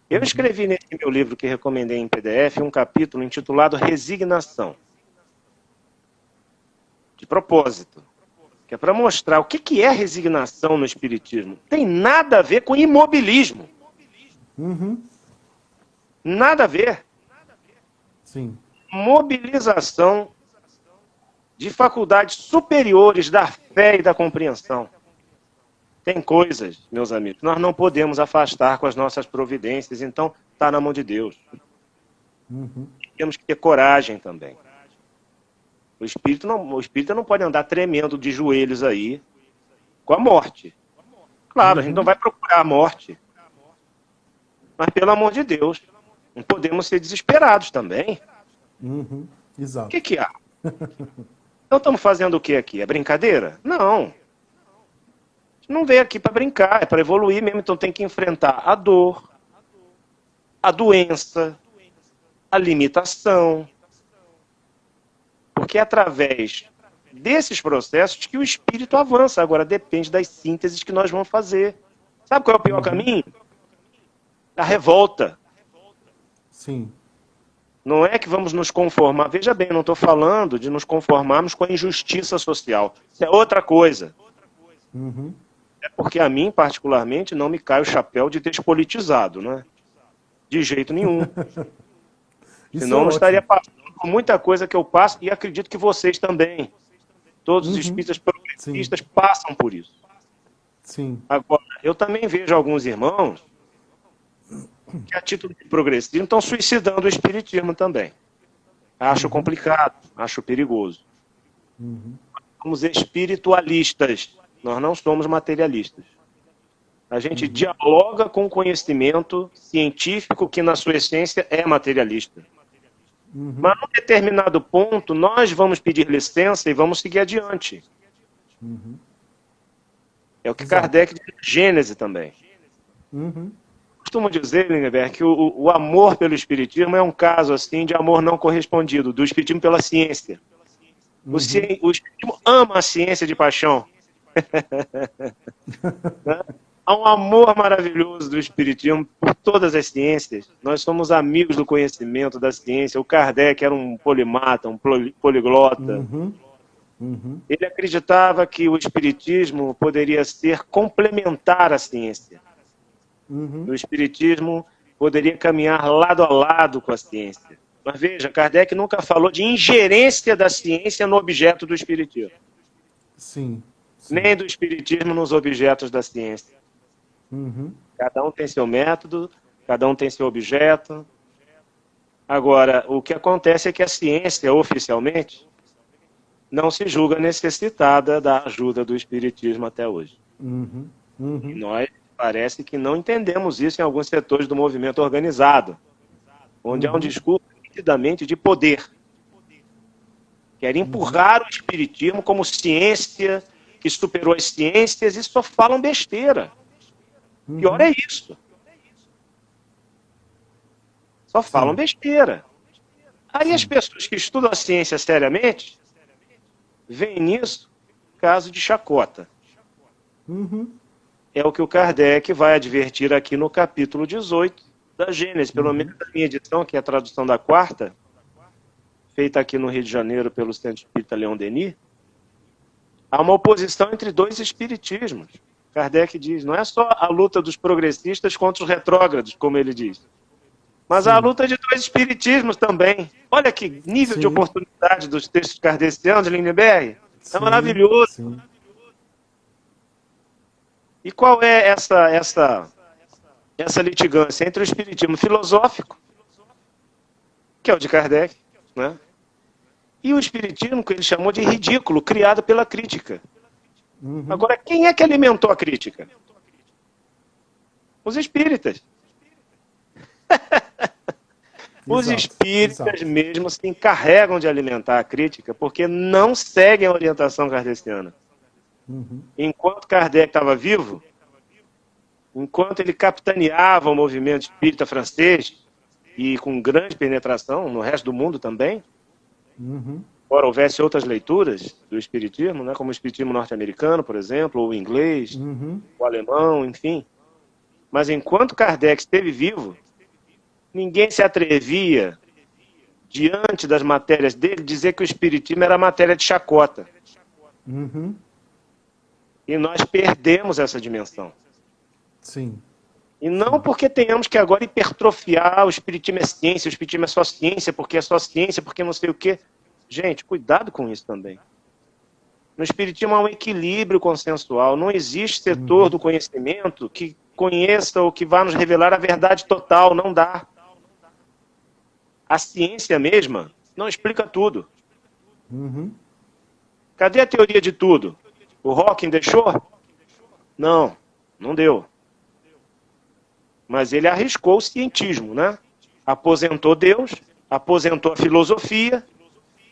Eu escrevi nesse meu livro que recomendei em PDF um capítulo intitulado Resignação. De propósito. Que é para mostrar o que é resignação no espiritismo. Tem nada a ver com imobilismo. Nada a ver. Sim. Mobilização de faculdades superiores da fé e da compreensão. Tem coisas, meus amigos, nós não podemos afastar com as nossas providências, então está na mão de Deus. Temos que ter coragem também. O espírita não pode andar tremendo de joelhos aí com a morte. Claro, a gente não vai procurar a morte. Mas, pelo amor de Deus, não podemos ser desesperados também. Exato. O que há? Então estamos fazendo o que aqui? É brincadeira? Não. A gente não veio aqui para brincar, é para evoluir mesmo. Então tem que enfrentar a dor, a doença, a limitação. Porque é através desses processos que o espírito avança. Agora depende das sínteses que nós vamos fazer. Sabe qual é o pior caminho? A revolta. Sim. Não é que vamos nos conformar. Veja bem, não estou falando de nos conformarmos com a injustiça social. Isso é outra coisa. É porque a mim, particularmente, não me cai o chapéu de despolitizado, né? De jeito nenhum. Senão eu não estaria passando por muita coisa que eu passo, e acredito que vocês também. Todos os espíritas progressistas passam por isso. Sim. Agora, eu também vejo alguns irmãos que, a título de progressismo, estão suicidando o espiritismo também. Acho complicado, acho perigoso. Somos espiritualistas, nós não somos materialistas. A gente dialoga com o conhecimento científico que, na sua essência, é materialista. Mas, num determinado ponto, nós vamos pedir licença e vamos seguir adiante. É o que Kardec diz na Gênese também. Costumo dizer, Lindenberg, que o amor pelo espiritismo é um caso assim de amor não correspondido, do espiritismo pela ciência. O espiritismo ama a ciência de paixão. Há um amor maravilhoso do espiritismo por todas as ciências. Nós somos amigos do conhecimento, da ciência. O Kardec era um polimata, um poliglota. Ele acreditava que o espiritismo poderia ser complementar à ciência. O espiritismo poderia caminhar lado a lado com a ciência. Mas veja, Kardec nunca falou de ingerência da ciência no objeto do espiritismo. Sim. Nem do espiritismo nos objetos da ciência. Cada um tem seu método, cada um tem seu objeto. Agora, o que acontece é que a ciência, oficialmente, não se julga necessitada da ajuda do espiritismo até hoje. E nós parece que não entendemos isso em alguns setores do movimento organizado, onde há um discurso nitidamente de poder. Quer empurrar o espiritismo como ciência que superou as ciências e só falam besteira. Pior é isso. Só falam besteira. Aí as pessoas que estudam a ciência seriamente veem nisso caso de chacota. É o que o Kardec vai advertir aqui no capítulo 18 da Gênese, pelo menos na minha edição, que é a tradução da quarta, feita aqui no Rio de Janeiro pelo Centro Espírita Leon Denis. Há uma oposição entre dois espiritismos. Kardec diz, não é só a luta dos progressistas contra os retrógrados, como ele diz, mas há a luta de dois espiritismos também. Olha que nível de oportunidade dos textos kardecianos, Lindenberg. É maravilhoso. E qual é essa litigância entre o espiritismo filosófico, que é o de Kardec, né? E o espiritismo que ele chamou de ridículo, criado pela crítica. Agora, quem é que alimentou a crítica? Os espíritas. Os Exato, espíritas exato. mesmo se encarregam de alimentar a crítica porque não seguem a orientação kardeciana. Enquanto Kardec estava vivo, enquanto ele capitaneava o movimento espírita francês, e com grande penetração no resto do mundo também, embora houvesse outras leituras do espiritismo, né, como o espiritismo norte-americano, por exemplo, ou o inglês, o alemão, enfim. Mas enquanto Kardec esteve vivo, ninguém se atrevia, diante das matérias dele, dizer que o espiritismo era matéria de chacota. E nós perdemos essa dimensão. Sim. E não porque tenhamos que agora hipertrofiar o espiritismo é ciência, o espiritismo é só ciência, porque não sei o quê. Gente, cuidado com isso também. No espiritismo há um equilíbrio consensual. Não existe setor do conhecimento que conheça ou que vá nos revelar a verdade total. Não dá. A ciência mesma não explica tudo. Cadê a teoria de tudo? O Hawking deixou? Não, não deu. Mas ele arriscou o cientismo, né? Aposentou Deus, aposentou a filosofia,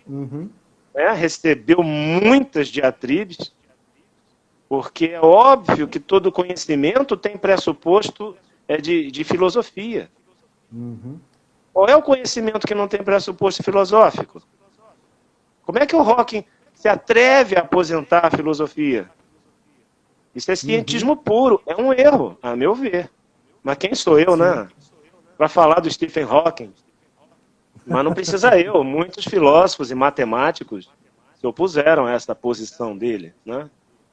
né? Recebeu muitas diatribes, porque é óbvio que todo conhecimento tem pressuposto de filosofia. Qual é o conhecimento que não tem pressuposto filosófico? Como é que o Hawking se atreve a aposentar a filosofia? Isso é cientismo puro, é um erro, a meu ver. Mas quem sou eu, né? Para falar do Stephen Hawking. Mas não precisa eu. Muitos filósofos e matemáticos se opuseram a essa posição dele, né?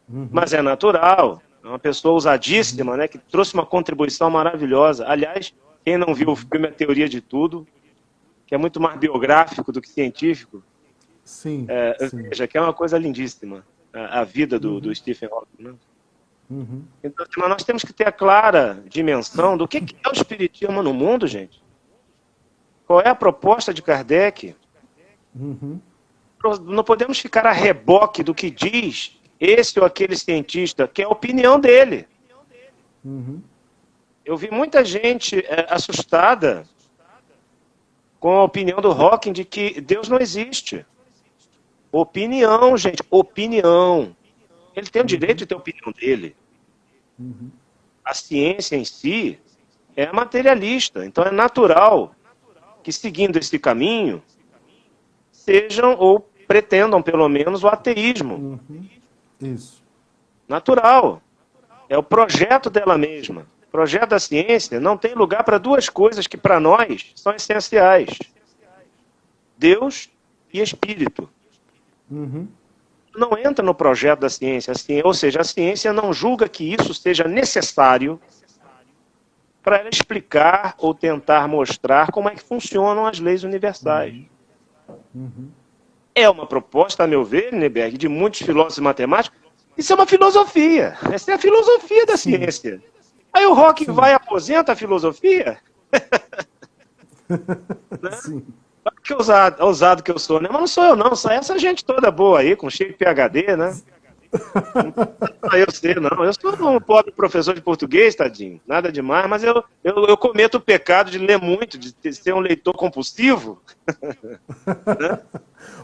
Mas é natural. É uma pessoa ousadíssima, né? Que trouxe uma contribuição maravilhosa. Aliás, quem não viu o filme A Teoria de Tudo, que é muito mais biográfico do que científico, Sim. veja que é uma coisa lindíssima. A vida do Stephen Hawking, né? Então, nós temos que ter a clara dimensão do que é o espiritismo no mundo, gente. Qual é a proposta de Kardec? Não podemos ficar a reboque do que diz esse ou aquele cientista, que é a opinião dele. Eu vi muita gente assustada com a opinião do Hawking de que Deus não existe. Opinião, gente, opinião. Ele tem o direito de ter a opinião dele. A ciência em si é materialista, então é natural que, seguindo esse caminho, sejam ou pretendam, pelo menos, o ateísmo. Isso. Natural. É o projeto dela mesma. O projeto da ciência não tem lugar para duas coisas que, para nós, são essenciais: Deus e Espírito. Não entra no projeto da ciência, ou seja, a ciência não julga que isso seja necessário para ela explicar ou tentar mostrar como é que funcionam as leis universais. É uma proposta, a meu ver, Lindenberg, de muitos filósofos e matemáticos. Isso é uma filosofia. Essa é a filosofia da ciência. Aí o Hawking vai e aposenta a filosofia? Né? Sim. Que ousado que eu sou, né? Mas não sou eu, não. Só essa gente toda boa aí, com cheio de PhD, né? Não, eu sei, não. Eu sou um pobre professor de português, tadinho. Nada demais, mas eu cometo o pecado de ler muito, de ser um leitor compulsivo. Né?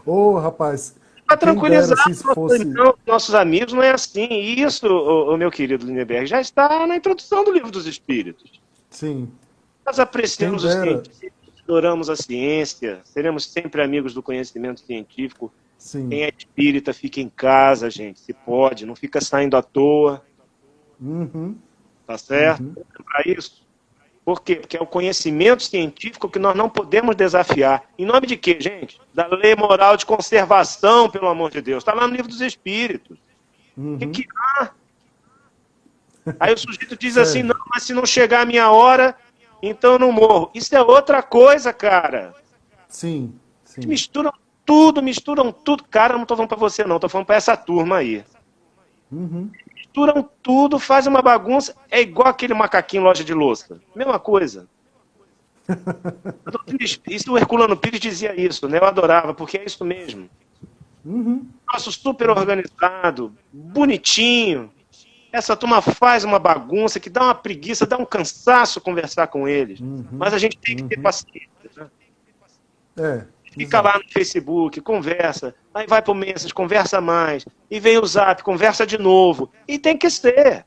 Ô, rapaz. Para tranquilizar fosse... nossos amigos, não é assim. E isso, o meu querido Lindenberg, já está na introdução do Livro dos Espíritos. Sim. Nós apreciamos os científicos, adoramos a ciência, seremos sempre amigos do conhecimento científico. Sim. Quem é espírita fica em casa, gente, se pode, não fica saindo à toa. Tá certo? Para isso. Por quê? Porque é o conhecimento científico que nós não podemos desafiar. Em nome de quê, gente? Da lei moral de conservação, pelo amor de Deus. Está lá no Livro dos Espíritos. O que há? Aí o sujeito diz assim, não, mas se não chegar a minha hora, então eu não morro. Isso é outra coisa, cara. Sim. Misturam tudo. Cara, não estou falando para você, não. Estou falando para essa turma aí. Misturam tudo, fazem uma bagunça. É igual aquele macaquinho loja de louça. Mesma coisa. Isso o Herculano Pires dizia isso, né? Eu adorava, porque é isso mesmo. Nosso super organizado, bonitinho. Essa turma faz uma bagunça que dá uma preguiça, dá um cansaço conversar com eles. Mas a gente tem que ter paciência. Né? Fica lá no Facebook, conversa, aí vai pro Messenger, conversa mais, e vem o Zap, conversa de novo. E tem que ser.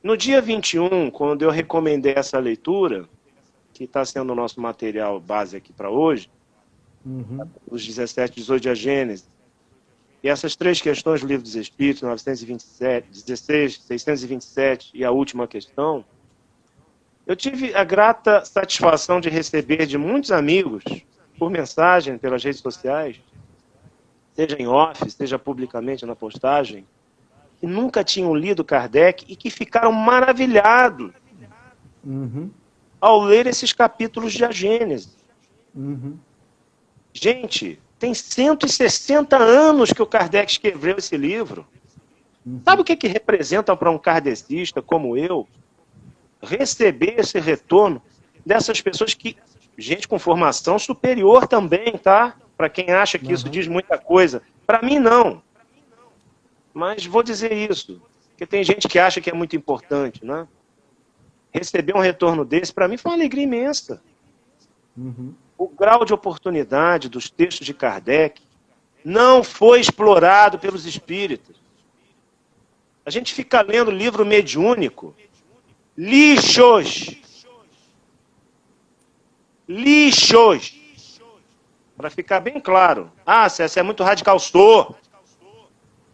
No dia 21, quando eu recomendei essa leitura, que está sendo o nosso material base aqui para hoje, os 17, 18 de Gênesis, e essas 3 questões do Livro dos Espíritos, 927, 16, 627 e a última questão, eu tive a grata satisfação de receber de muitos amigos, por mensagem, pelas redes sociais, seja em off, seja publicamente na postagem, que nunca tinham lido Kardec e que ficaram maravilhados ao ler esses capítulos de A Gênese. Gente, tem 160 anos que o Kardec escreveu esse livro. Sabe o que representa para um kardecista como eu receber esse retorno dessas pessoas que, gente com formação superior também, tá? Para quem acha que isso diz muita coisa. Para mim, não. Mas vou dizer isso, porque tem gente que acha que é muito importante, né? Receber um retorno desse, para mim, foi uma alegria imensa. O grau de oportunidade dos textos de Kardec não foi explorado pelos espíritas. A gente fica lendo livro mediúnico, lixos. Para ficar bem claro. Ah, César, é muito radical. Sou.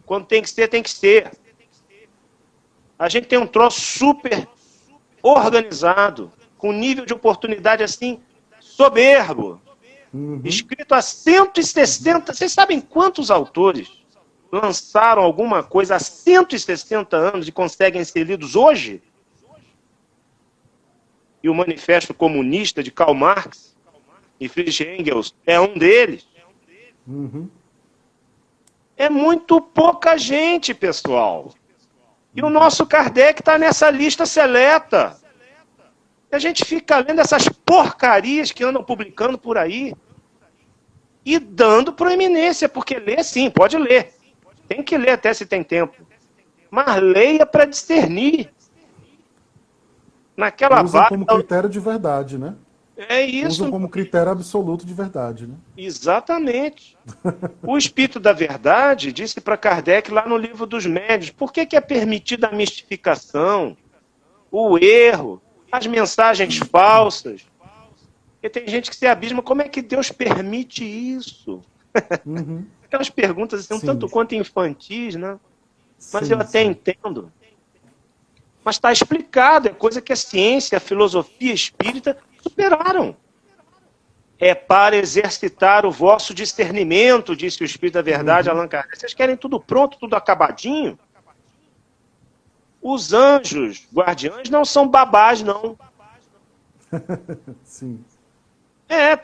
Quando tem que ser, tem que ser. A gente tem um troço super organizado, com nível de oportunidade assim, soberbo. Escrito há 160... Vocês sabem quantos autores lançaram alguma coisa há 160 anos e conseguem ser lidos hoje? E o Manifesto Comunista de Karl Marx e Friedrich Engels é um deles. É muito pouca gente, pessoal. E o nosso Kardec está nessa lista seleta. A gente fica lendo essas porcarias que andam publicando por aí e dando proeminência, porque ler sim, pode ler. Tem que ler até se tem tempo. Mas leia para discernir. Naquela Usam como critério de verdade, né? É isso. Usam como critério absoluto de verdade, né? Exatamente. O Espírito da Verdade disse para Kardec lá no Livro dos Médiuns, por que é permitida a mistificação, o erro, as mensagens falsas? Porque tem gente que se abisma, como é que Deus permite isso? Aquelas perguntas assim, um tanto quanto infantis, né? Mas eu até entendo. Mas está explicado, é coisa que a ciência, a filosofia espírita superaram. É para exercitar o vosso discernimento, disse o Espírito da Verdade, Allan Kardec. Vocês querem tudo pronto, tudo acabadinho? Os anjos guardiães não são babás, não. Sim.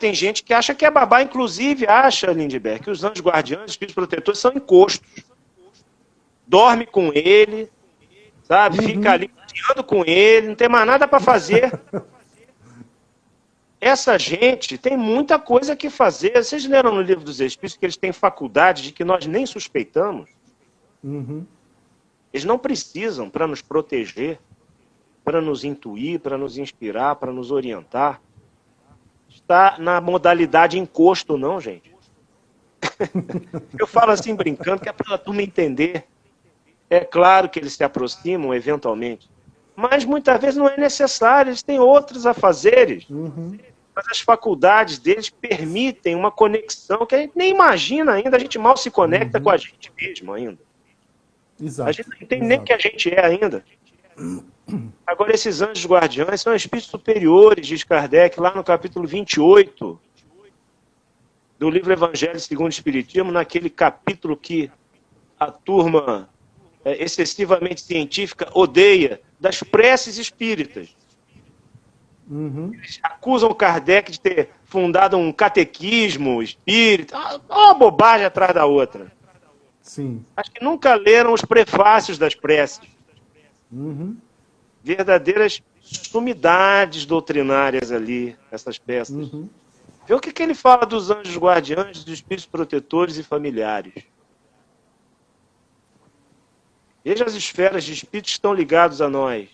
Tem gente que acha que é babá, inclusive acha, Lindbergh, que os anjos guardiães, espíritos protetores, são encostos. Dorme com ele, sabe? Fica ali guiando com ele, não tem mais nada para fazer. Essa gente tem muita coisa que fazer. Vocês leram no Livro dos Espíritos que eles têm faculdade de que nós nem suspeitamos? Eles não precisam para nos proteger, para nos intuir, para nos inspirar, para nos orientar. Está na modalidade encosto, não, gente. Eu falo assim brincando, que é para a turma entender. É claro que eles se aproximam eventualmente, mas muitas vezes não é necessário, eles têm outros afazeres. Mas as faculdades deles permitem uma conexão que a gente nem imagina ainda, a gente mal se conecta com a gente mesmo ainda. Exato. A gente não entende nem que a gente é ainda. Agora, esses anjos guardiães são espíritos superiores, diz Kardec, lá no capítulo 28 do livro Evangelho segundo o Espiritismo, naquele capítulo que a turma excessivamente científica odeia, das preces espíritas. Eles acusam Kardec de ter fundado um catequismo espírita, uma bobagem atrás da outra. Sim. Acho que nunca leram os prefácios das preces. Verdadeiras sumidades doutrinárias ali, essas peças. Vê o que ele fala dos anjos guardiães, dos espíritos protetores e familiares. Veja as esferas de espíritos que estão ligados a nós.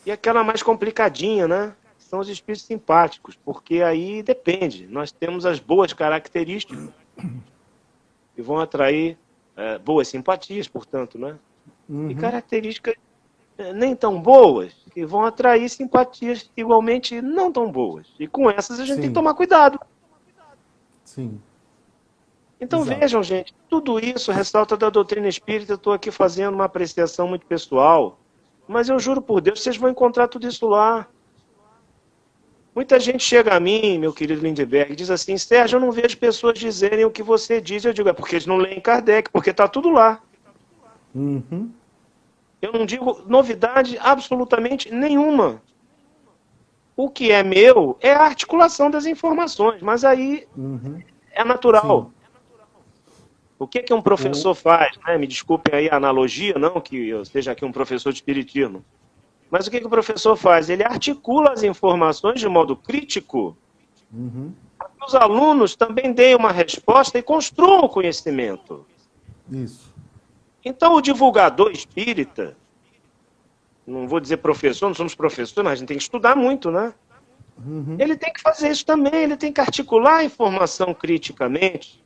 E aquela mais complicadinha, né? são os espíritos simpáticos, porque aí depende. Nós temos as boas características que vão atrair boas simpatias, portanto, né? E características nem tão boas, que vão atrair simpatias igualmente não tão boas. E com essas a gente tem que tomar cuidado. Sim. Então Exato. vejam, gente, tudo isso ressalta da doutrina espírita. Eu estou aqui fazendo uma apreciação muito pessoal, mas eu juro por Deus, vocês vão encontrar tudo isso lá. Muita gente chega a mim, meu querido Lindbergh, e diz assim: Sérgio, eu não vejo pessoas dizerem o que você diz. Eu digo, é porque eles não leem Kardec, porque está tudo lá. Eu não digo novidade absolutamente nenhuma. O que é meu é a articulação das informações, mas aí é natural. Sim. O que um professor faz? Né? Me desculpem aí a analogia, não que eu seja aqui um professor de espiritismo. Mas o que o professor faz? Ele articula as informações de modo crítico para que os alunos também deem uma resposta e construam o conhecimento. Isso. Então, o divulgador espírita, não vou dizer professor, não somos professores, mas a gente tem que estudar muito, né? Ele tem que fazer isso também, ele tem que articular a informação criticamente,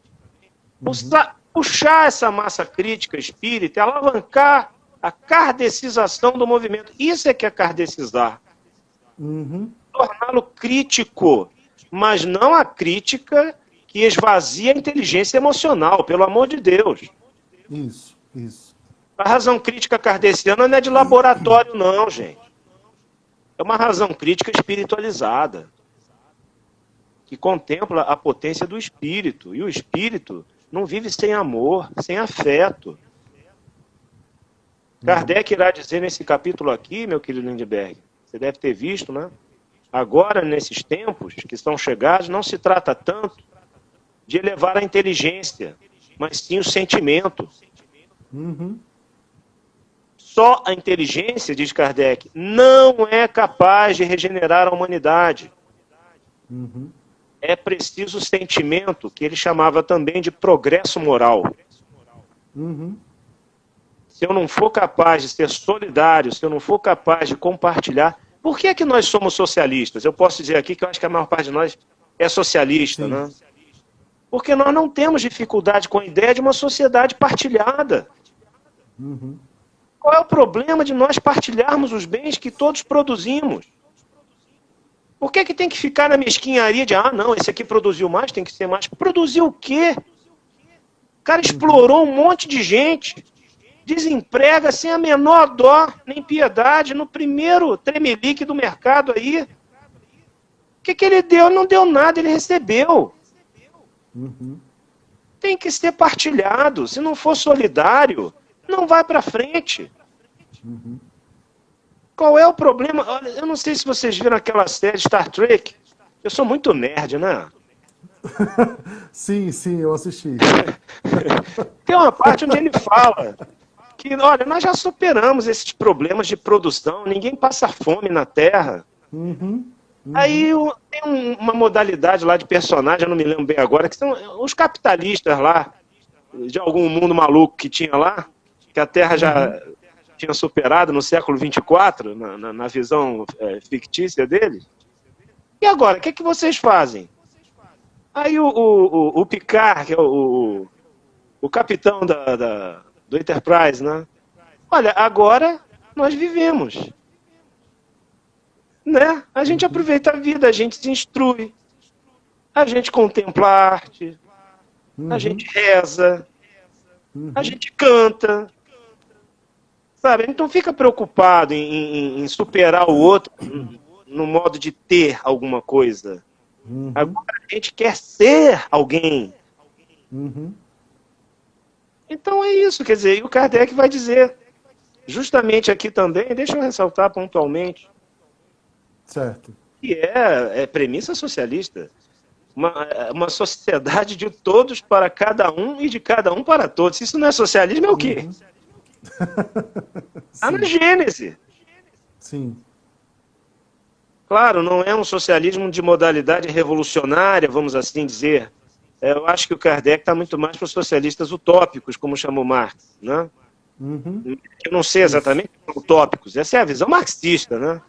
puxar essa massa crítica espírita, alavancar a kardecização do movimento. Isso é que é kardecizar. Torná-lo crítico, mas não a crítica que esvazia a inteligência emocional, pelo amor de Deus. Isso. A razão crítica kardeciana não é de laboratório, não, gente. É uma razão crítica espiritualizada, que contempla a potência do espírito. E o espírito não vive sem amor, sem afeto. Kardec irá dizer nesse capítulo aqui, meu querido Lindbergh, você deve ter visto, né? Agora, nesses tempos que estão chegados, não se trata tanto de elevar a inteligência, mas sim o sentimento. Só a inteligência, diz Kardec, não é capaz de regenerar a humanidade. É preciso sentimento, que ele chamava também de progresso moral. Se eu não for capaz de ser solidário, se eu não for capaz de compartilhar... Por que é que nós somos socialistas? Eu posso dizer aqui que eu acho que a maior parte de nós é socialista, né? Porque nós não temos dificuldade com a ideia de uma sociedade partilhada. Qual é o problema de nós partilharmos os bens que todos produzimos? Por que tem que ficar na mesquinharia de, não, esse aqui produziu mais, tem que ser mais? Produziu o quê? O cara explorou um monte de gente, desemprega sem a menor dó, nem piedade, no primeiro tremelique do mercado aí. O que ele deu? Não deu nada, ele recebeu. Tem que ser partilhado. Se não for solidário, não vai para frente. Qual é o problema? Olha, eu não sei se vocês viram aquela série Star Trek. Eu sou muito nerd, né? Sim, eu assisti. Tem uma parte onde ele fala que, olha, nós já superamos esses problemas de produção, ninguém passa fome na Terra. Aí tem uma modalidade lá de personagem, eu não me lembro bem agora, que são os capitalistas lá, de algum mundo maluco que tinha lá, que a Terra já tinha superado no século 24, na visão fictícia deles. E agora, o que vocês fazem? Aí o Picard, que é o capitão do Enterprise, né? Olha, agora nós vivemos. Né? A gente aproveita a vida, a gente se instrui, a gente contempla a arte, a gente reza, a gente canta. Sabe? A gente não fica preocupado em superar o outro no modo de ter alguma coisa. Agora a gente quer ser alguém. Então é isso, quer dizer, e o Kardec vai dizer, justamente aqui também, deixa eu ressaltar pontualmente, certo, que é premissa socialista, uma sociedade de todos para cada um e de cada um para todos. Se isso não é socialismo, é o quê? Está na Gênese. Sim. Claro, não é um socialismo de modalidade revolucionária, vamos assim dizer. Eu acho que o Kardec está muito mais para os socialistas utópicos, como chamou Marx, né? Eu não sei exatamente utópicos, essa é a visão marxista, né?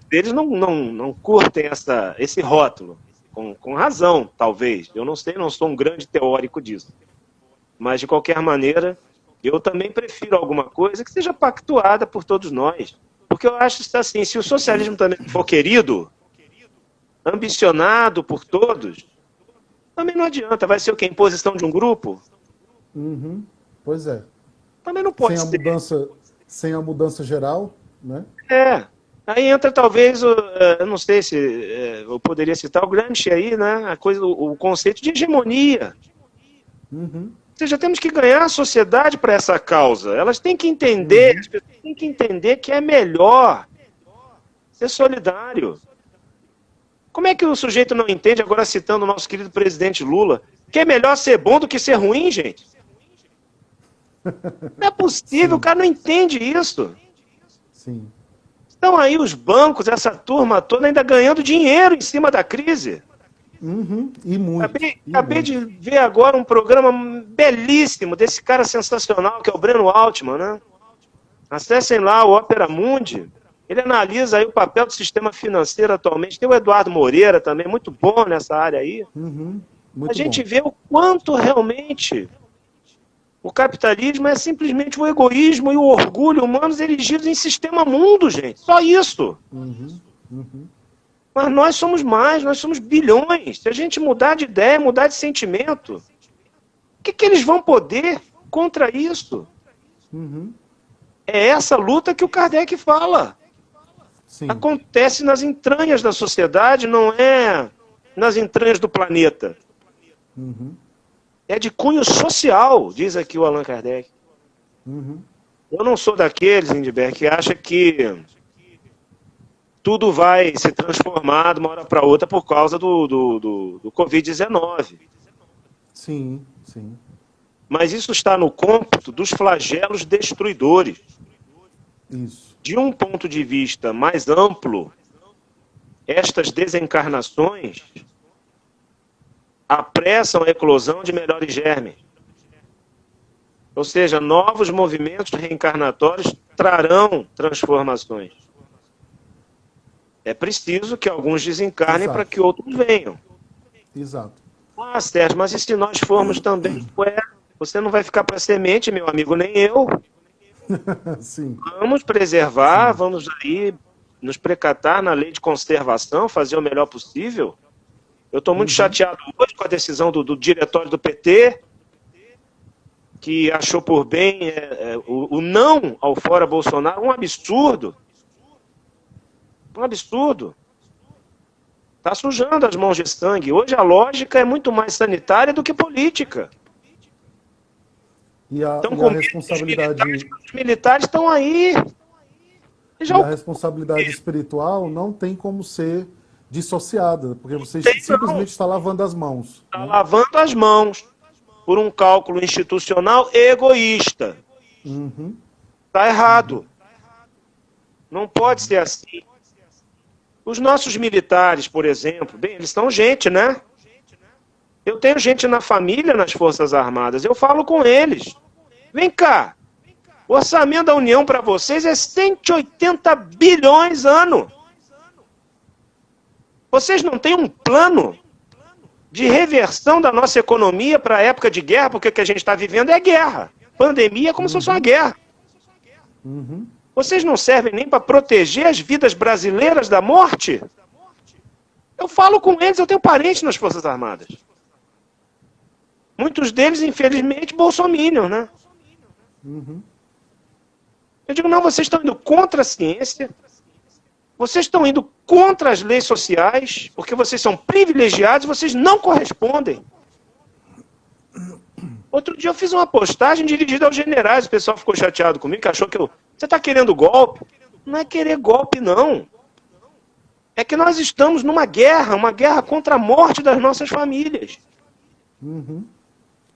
deles não curtem esse rótulo, com razão, talvez. Eu não sei, não sou um grande teórico disso. Mas, de qualquer maneira, eu também prefiro alguma coisa que seja pactuada por todos nós. Porque eu acho assim, se o socialismo também for querido, ambicionado por todos, também não adianta. Vai ser o quê? Imposição de um grupo? Uhum. Pois é. Também não pode ser. Sem a mudança geral, né? Aí entra talvez, eu não sei se eu poderia citar o Gramsci aí, né? O conceito de hegemonia. Uhum. Ou seja, temos que ganhar a sociedade para essa causa. Elas têm que entender, as pessoas têm que entender que é melhor ser solidário. Como é que o sujeito não entende, agora citando o nosso querido presidente Lula, que é melhor ser bom do que ser ruim, gente? Não é possível, o cara não entende isso. Sim. Estão aí os bancos, essa turma toda ainda ganhando dinheiro em cima da crise. Uhum. E muito. Acabei de ver agora um programa belíssimo desse cara sensacional, que é o Breno Altman, né? Acessem lá o Opera Mundi. Ele analisa aí o papel do sistema financeiro atualmente. Tem o Eduardo Moreira também, muito bom nessa área aí. Uhum. A gente vê o quanto realmente o capitalismo é simplesmente o egoísmo e o orgulho humanos erigidos em sistema mundo, gente. Só isso. Mas nós somos mais, nós somos bilhões. Se a gente mudar de ideia, mudar de sentimento, o que eles vão poder contra isso? É essa luta que o Kardec fala. Sim. Acontece nas entranhas da sociedade, não é nas entranhas do planeta. É de cunho social, diz aqui o Allan Kardec. Eu não sou daqueles, Lindbergh, que acha que tudo vai se transformar de uma hora para outra por causa do Covid-19. Sim, sim. Mas isso está no cômputo dos flagelos destruidores. Isso. De um ponto de vista mais amplo, estas desencarnações apressam a eclosão de melhores germes. Ou seja, novos movimentos reencarnatórios trarão transformações. É preciso que alguns desencarnem para que outros venham. Exato. Ah, Sérgio, mas e se nós formos também? Ué, você não vai ficar para semente, meu amigo, nem eu. Sim. Vamos preservar, vamos aí nos precatar na lei de conservação, fazer o melhor possível. Eu estou muito chateado hoje com a decisão do diretório do PT, que achou por bem o não ao fora Bolsonaro, um absurdo. Um absurdo. Está sujando as mãos de sangue. Hoje a lógica é muito mais sanitária do que política. E a responsabilidade... Os militares estão aí. E a responsabilidade espiritual não tem como ser dissociada, porque você simplesmente está lavando as mãos. Está lavando as mãos por um cálculo institucional egoísta. Está errado. Não pode ser assim. Os nossos militares, por exemplo, bem, eles são gente, né? Eu tenho gente na família nas Forças Armadas, eu falo com eles. Vem cá, o orçamento da União para vocês é 180 bilhões ano. Vocês não têm um plano de reversão da nossa economia para a época de guerra, porque o que a gente está vivendo é guerra. Pandemia é como se fosse uma guerra. Vocês não servem nem para proteger as vidas brasileiras da morte? Eu falo com eles, eu tenho parentes nas Forças Armadas. Muitos deles, infelizmente, bolsominions, né? Eu digo, não, vocês estão indo contra a ciência, vocês estão indo contra as leis sociais, porque vocês são privilegiados, vocês não correspondem. Outro dia eu fiz uma postagem dirigida aos generais, o pessoal ficou chateado comigo, que achou que você está querendo golpe? Não é querer golpe, não. É que nós estamos numa guerra, uma guerra contra a morte das nossas famílias.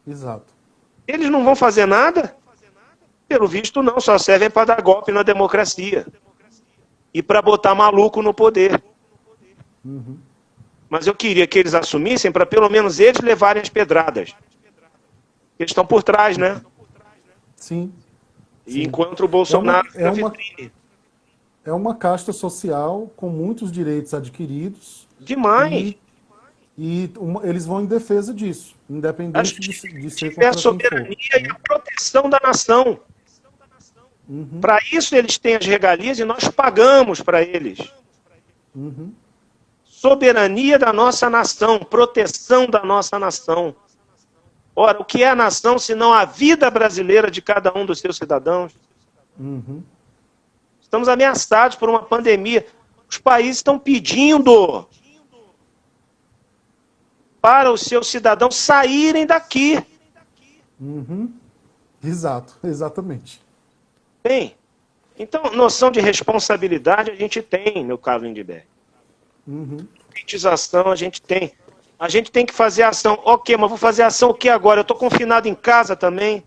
Exato. Eles não vão fazer nada? Pelo visto, não, só servem para dar golpe na democracia. E para botar maluco no poder. Mas eu queria que eles assumissem para pelo menos eles levarem as pedradas. Eles estão por trás, né? Sim. E enquanto o Bolsonaro fica vitrine. é uma casta social com muitos direitos adquiridos. Demais. Eles vão em defesa disso, independente de ser tiver contra a soberania quem for, e a proteção da nação. Para isso eles têm as regalias e nós pagamos para eles. Soberania da nossa nação, proteção da nossa nação. Ora, o que é a nação senão a vida brasileira de cada um dos seus cidadãos? Estamos ameaçados por uma pandemia. Os países estão pedindo para os seus cidadãos saírem daqui. Exato, exatamente. Tem. Então, noção de responsabilidade a gente tem, meu caro Lindbergh. Politização a gente tem. A gente tem que fazer ação. Ok, mas vou fazer ação o que agora? Eu estou confinado em casa também.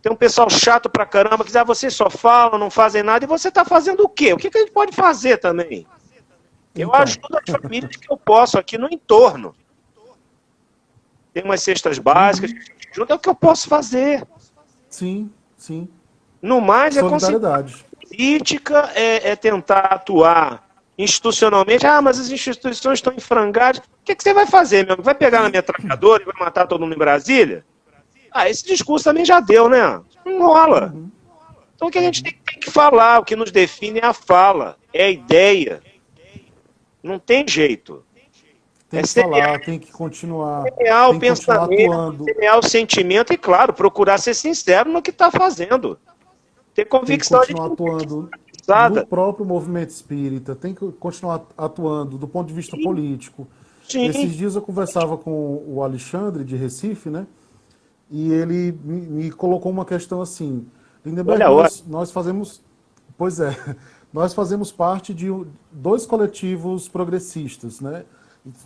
Tem um pessoal chato pra caramba que diz, vocês só falam, não fazem nada. E você está fazendo o quê? O que a gente pode fazer também? Eu ajudo as famílias que eu posso aqui no entorno. Tem umas cestas básicas, é o que eu posso fazer. Sim, sim. No mais, solidariedade. Política é tentar atuar institucionalmente. Mas as instituições estão em frangalhos. O que você vai fazer, meu amigo? Vai pegar na metralhadora e vai matar todo mundo em Brasília? Esse discurso também já deu, né? Não rola. Então o que a gente tem que falar, o que nos define é a fala, é a ideia. Não tem jeito. Tem que falar, tem que continuar. Semear o pensamento, semear o sentimento e, claro, procurar ser sincero no que está fazendo. Ter convicção de atuando no próprio movimento espírita, tem que continuar atuando do ponto de vista político. Sim. Esses dias eu conversava com o Alexandre, de Recife, né? E ele me colocou uma questão assim. Lindenberg, nós fazemos... Pois é, nós fazemos parte de 2 coletivos progressistas, né?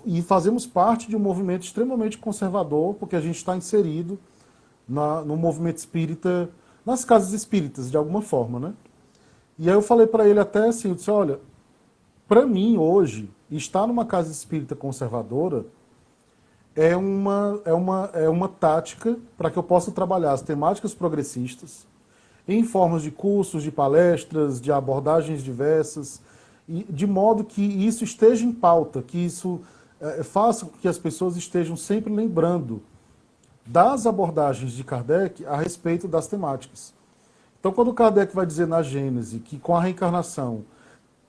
E fazemos parte de um movimento extremamente conservador, porque a gente está inserido no movimento espírita, nas casas espíritas, de alguma forma, né? E aí eu falei para ele até assim, eu disse, olha, para mim hoje, estar numa casa espírita conservadora é uma tática para que eu possa trabalhar as temáticas progressistas em formas de cursos, de palestras, de abordagens diversas, e de modo que isso esteja em pauta, que isso faça com que as pessoas estejam sempre lembrando das abordagens de Kardec a respeito das temáticas. Então, quando Kardec vai dizer na Gênese que com a reencarnação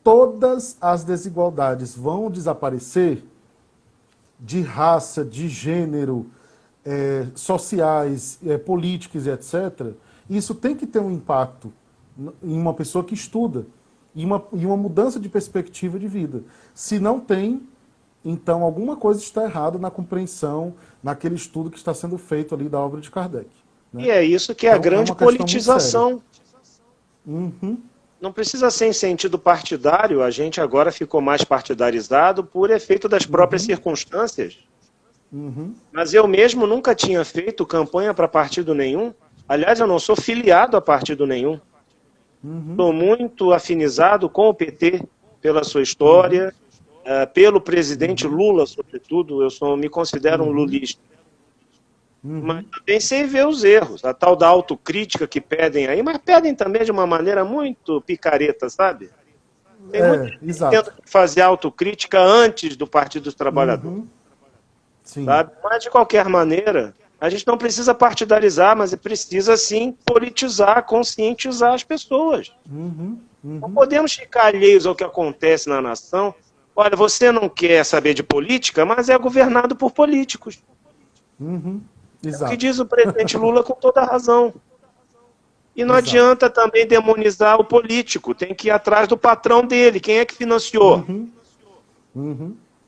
todas as desigualdades vão desaparecer, de raça, de gênero, sociais, políticos, etc., isso tem que ter um impacto em uma pessoa que estuda e uma mudança de perspectiva de vida. Se não tem, então alguma coisa está errada na compreensão, naquele estudo que está sendo feito ali da obra de Kardec. Né? E é isso que é a grande politização. Não precisa ser em sentido partidário, a gente agora ficou mais partidarizado por efeito das próprias circunstâncias. Mas eu mesmo nunca tinha feito campanha para partido nenhum. Aliás, eu não sou filiado a partido nenhum. Estou muito afinizado com o PT, pela sua história, pelo presidente Lula, sobretudo. Eu me considero um lulista. Mas também sem ver os erros. A tal da autocrítica que pedem aí, mas pedem também de uma maneira muito picareta, sabe? Tem muito gente tendo que fazer autocrítica antes do Partido dos Trabalhadores. Sabe? Mas, de qualquer maneira, a gente não precisa partidarizar, mas precisa, sim, politizar, conscientizar as pessoas. Não podemos ficar alheios ao que acontece na nação. Olha, você não quer saber de política, mas é governado por políticos. É o que diz o presidente Lula com toda a razão. E não adianta também demonizar o político, tem que ir atrás do patrão dele, quem é que financiou.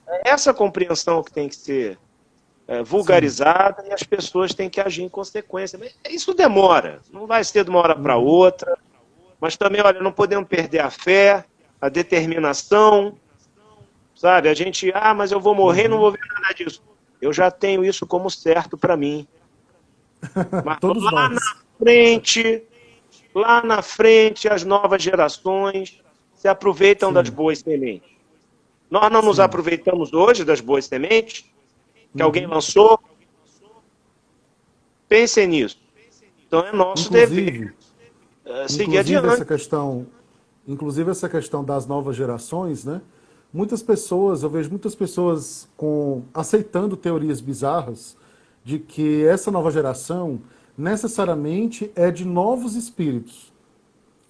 É essa compreensão que tem que ser vulgarizada e as pessoas têm que agir em consequência. Mas isso demora, não vai ser de uma hora para outra, mas também, olha, não podemos perder a fé, a determinação, sabe? A gente, mas eu vou morrer e não vou ver nada disso. Eu já tenho isso como certo para mim. Mas lá na frente, as novas gerações se aproveitam das boas sementes. Nós não nos aproveitamos hoje das boas sementes que alguém lançou. Pensem nisso. Então é nosso dever seguir adiante. inclusive essa questão das novas gerações, né? Eu vejo muitas pessoas aceitando teorias bizarras de que essa nova geração necessariamente é de novos espíritos.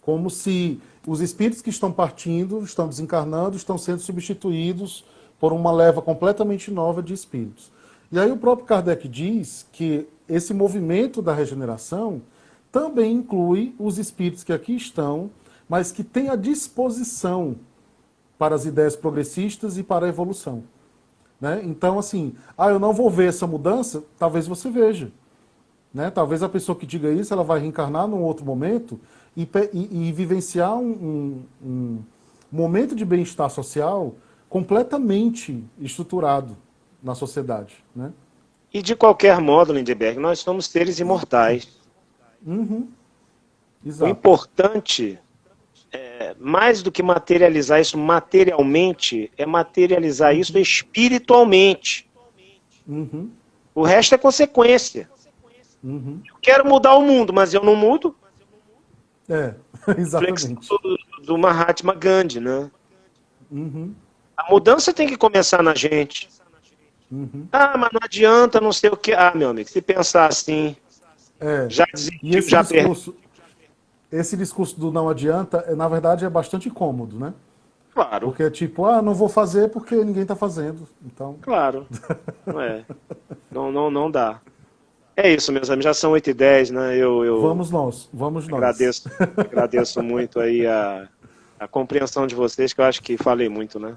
Como se os espíritos que estão partindo, estão desencarnando, estão sendo substituídos por uma leva completamente nova de espíritos. E aí o próprio Kardec diz que esse movimento da regeneração também inclui os espíritos que aqui estão, mas que têm a disposição para as ideias progressistas e para a evolução. Né? Então, assim, eu não vou ver essa mudança, talvez você veja. Né? Talvez a pessoa que diga isso, ela vai reencarnar num outro momento e vivenciar um momento de bem-estar social completamente estruturado na sociedade. Né? E de qualquer modo, Lindbergh, nós somos seres imortais. Uhum. O importante, mais do que materializar isso materialmente, é materializar isso espiritualmente. Uhum. O resto é consequência. Uhum. Eu quero mudar o mundo, mas eu não mudo. Exatamente. Do Mahatma Gandhi, né? Uhum. A mudança tem que começar na gente. Uhum. Mas não adianta, não sei o que. Meu amigo, se pensar assim, já desistiu, já perdeu. Esse discurso do não adianta, na verdade, é bastante cômodo, né? Claro. Porque é tipo, não vou fazer porque ninguém está fazendo. Então... Claro. Não dá. É isso, meus amigos, já são 8h10, né? Vamos nós. Agradeço muito aí a compreensão de vocês, que eu acho que falei muito, né?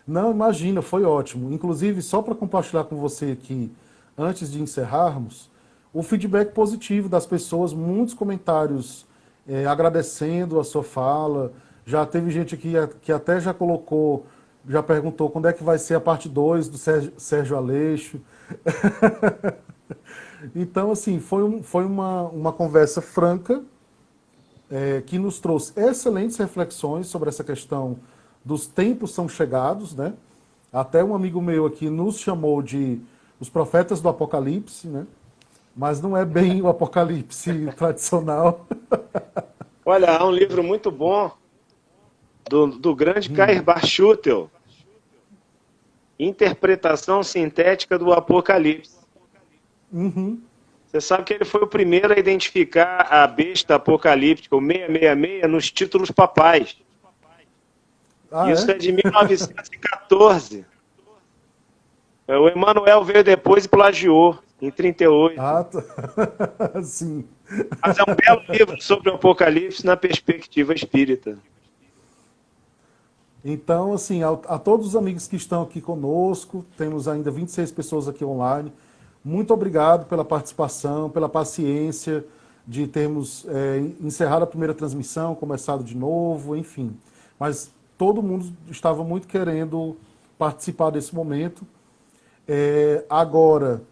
Não, imagina, foi ótimo. Inclusive, só para compartilhar com você aqui, antes de encerrarmos, o feedback positivo das pessoas, muitos comentários agradecendo a sua fala. Já teve gente aqui que até já perguntou quando é que vai ser a parte 2 do Sérgio Aleixo. Então, assim, foi uma conversa franca que nos trouxe excelentes reflexões sobre essa questão dos tempos são chegados, né? Até um amigo meu aqui nos chamou de os profetas do Apocalipse, né? Mas não é bem o Apocalipse tradicional. Olha, há um livro muito bom do grande Kair Barchutel, Interpretação Sintética do Apocalipse. Uhum. Você sabe que ele foi o primeiro a identificar a besta apocalíptica, o 666, nos títulos papais. Isso é de 1914. O Emmanuel veio depois e plagiou, em 38. Sim. Mas é um belo livro sobre o Apocalipse na perspectiva espírita. Então, assim, a todos os amigos que estão aqui conosco, temos ainda 26 pessoas aqui online, muito obrigado pela participação, pela paciência de termos encerrado a primeira transmissão, começado de novo, enfim. Mas todo mundo estava muito querendo participar desse momento. Agora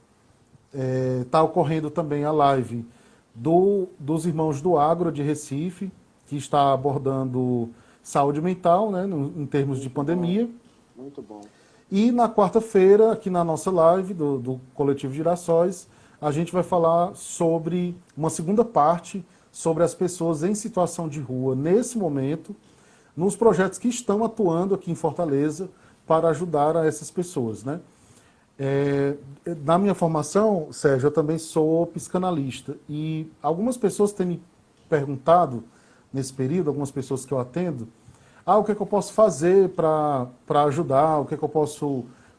está ocorrendo também a live dos Irmãos do Agro de Recife, que está abordando saúde mental, né, em termos de pandemia. Muito bom. E na quarta-feira, aqui na nossa live do Coletivo Girassóis, a gente vai falar sobre uma segunda parte, sobre as pessoas em situação de rua nesse momento, nos projetos que estão atuando aqui em Fortaleza para ajudar a essas pessoas, né? Na minha formação, Sérgio, eu também sou psicanalista e algumas pessoas têm me perguntado nesse período, algumas pessoas que eu atendo, o que é que eu posso fazer para ajudar,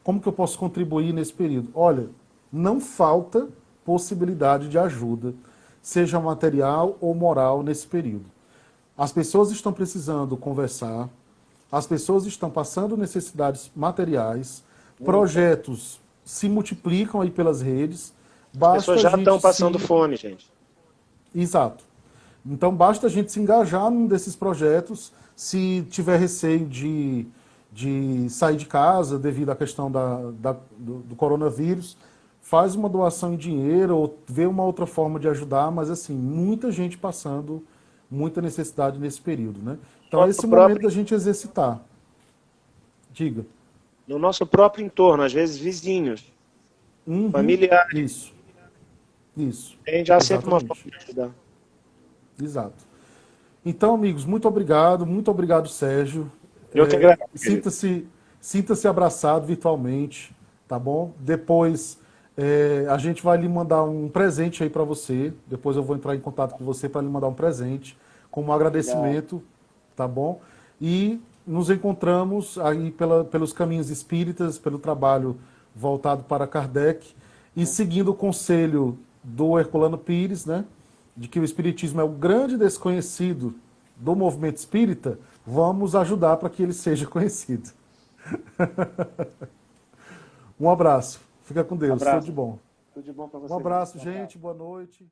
como que eu posso contribuir nesse período? Olha, não falta possibilidade de ajuda, seja material ou moral nesse período. As pessoas estão precisando conversar, as pessoas estão passando necessidades materiais, projetos se multiplicam aí pelas redes. As pessoas já estão passando fome, gente. Exato. Então basta a gente se engajar num desses projetos, se tiver receio de sair de casa devido à questão do coronavírus, faz uma doação em dinheiro ou vê uma outra forma de ajudar, mas assim, muita gente passando muita necessidade nesse período, né? Então é esse momento da gente exercitar. Diga. No nosso próprio entorno, às vezes vizinhos, familiares. Isso. Tem já sempre uma forma de ajudar. Exato. Então, amigos, muito obrigado, Sérgio. Eu que agradeço. Sinta-se abraçado virtualmente, tá bom? Depois a gente vai lhe mandar um presente aí para você. Depois eu vou entrar em contato com você para lhe mandar um presente como agradecimento, tá bom? E nos encontramos aí pelos caminhos espíritas, pelo trabalho voltado para Kardec e seguindo o conselho do Herculano Pires, né? De que o espiritismo é o grande desconhecido do movimento espírita, vamos ajudar para que ele seja conhecido. Um abraço. Fica com Deus. Tudo de bom. Tudo de bom para você. Um abraço, gente. Boa noite.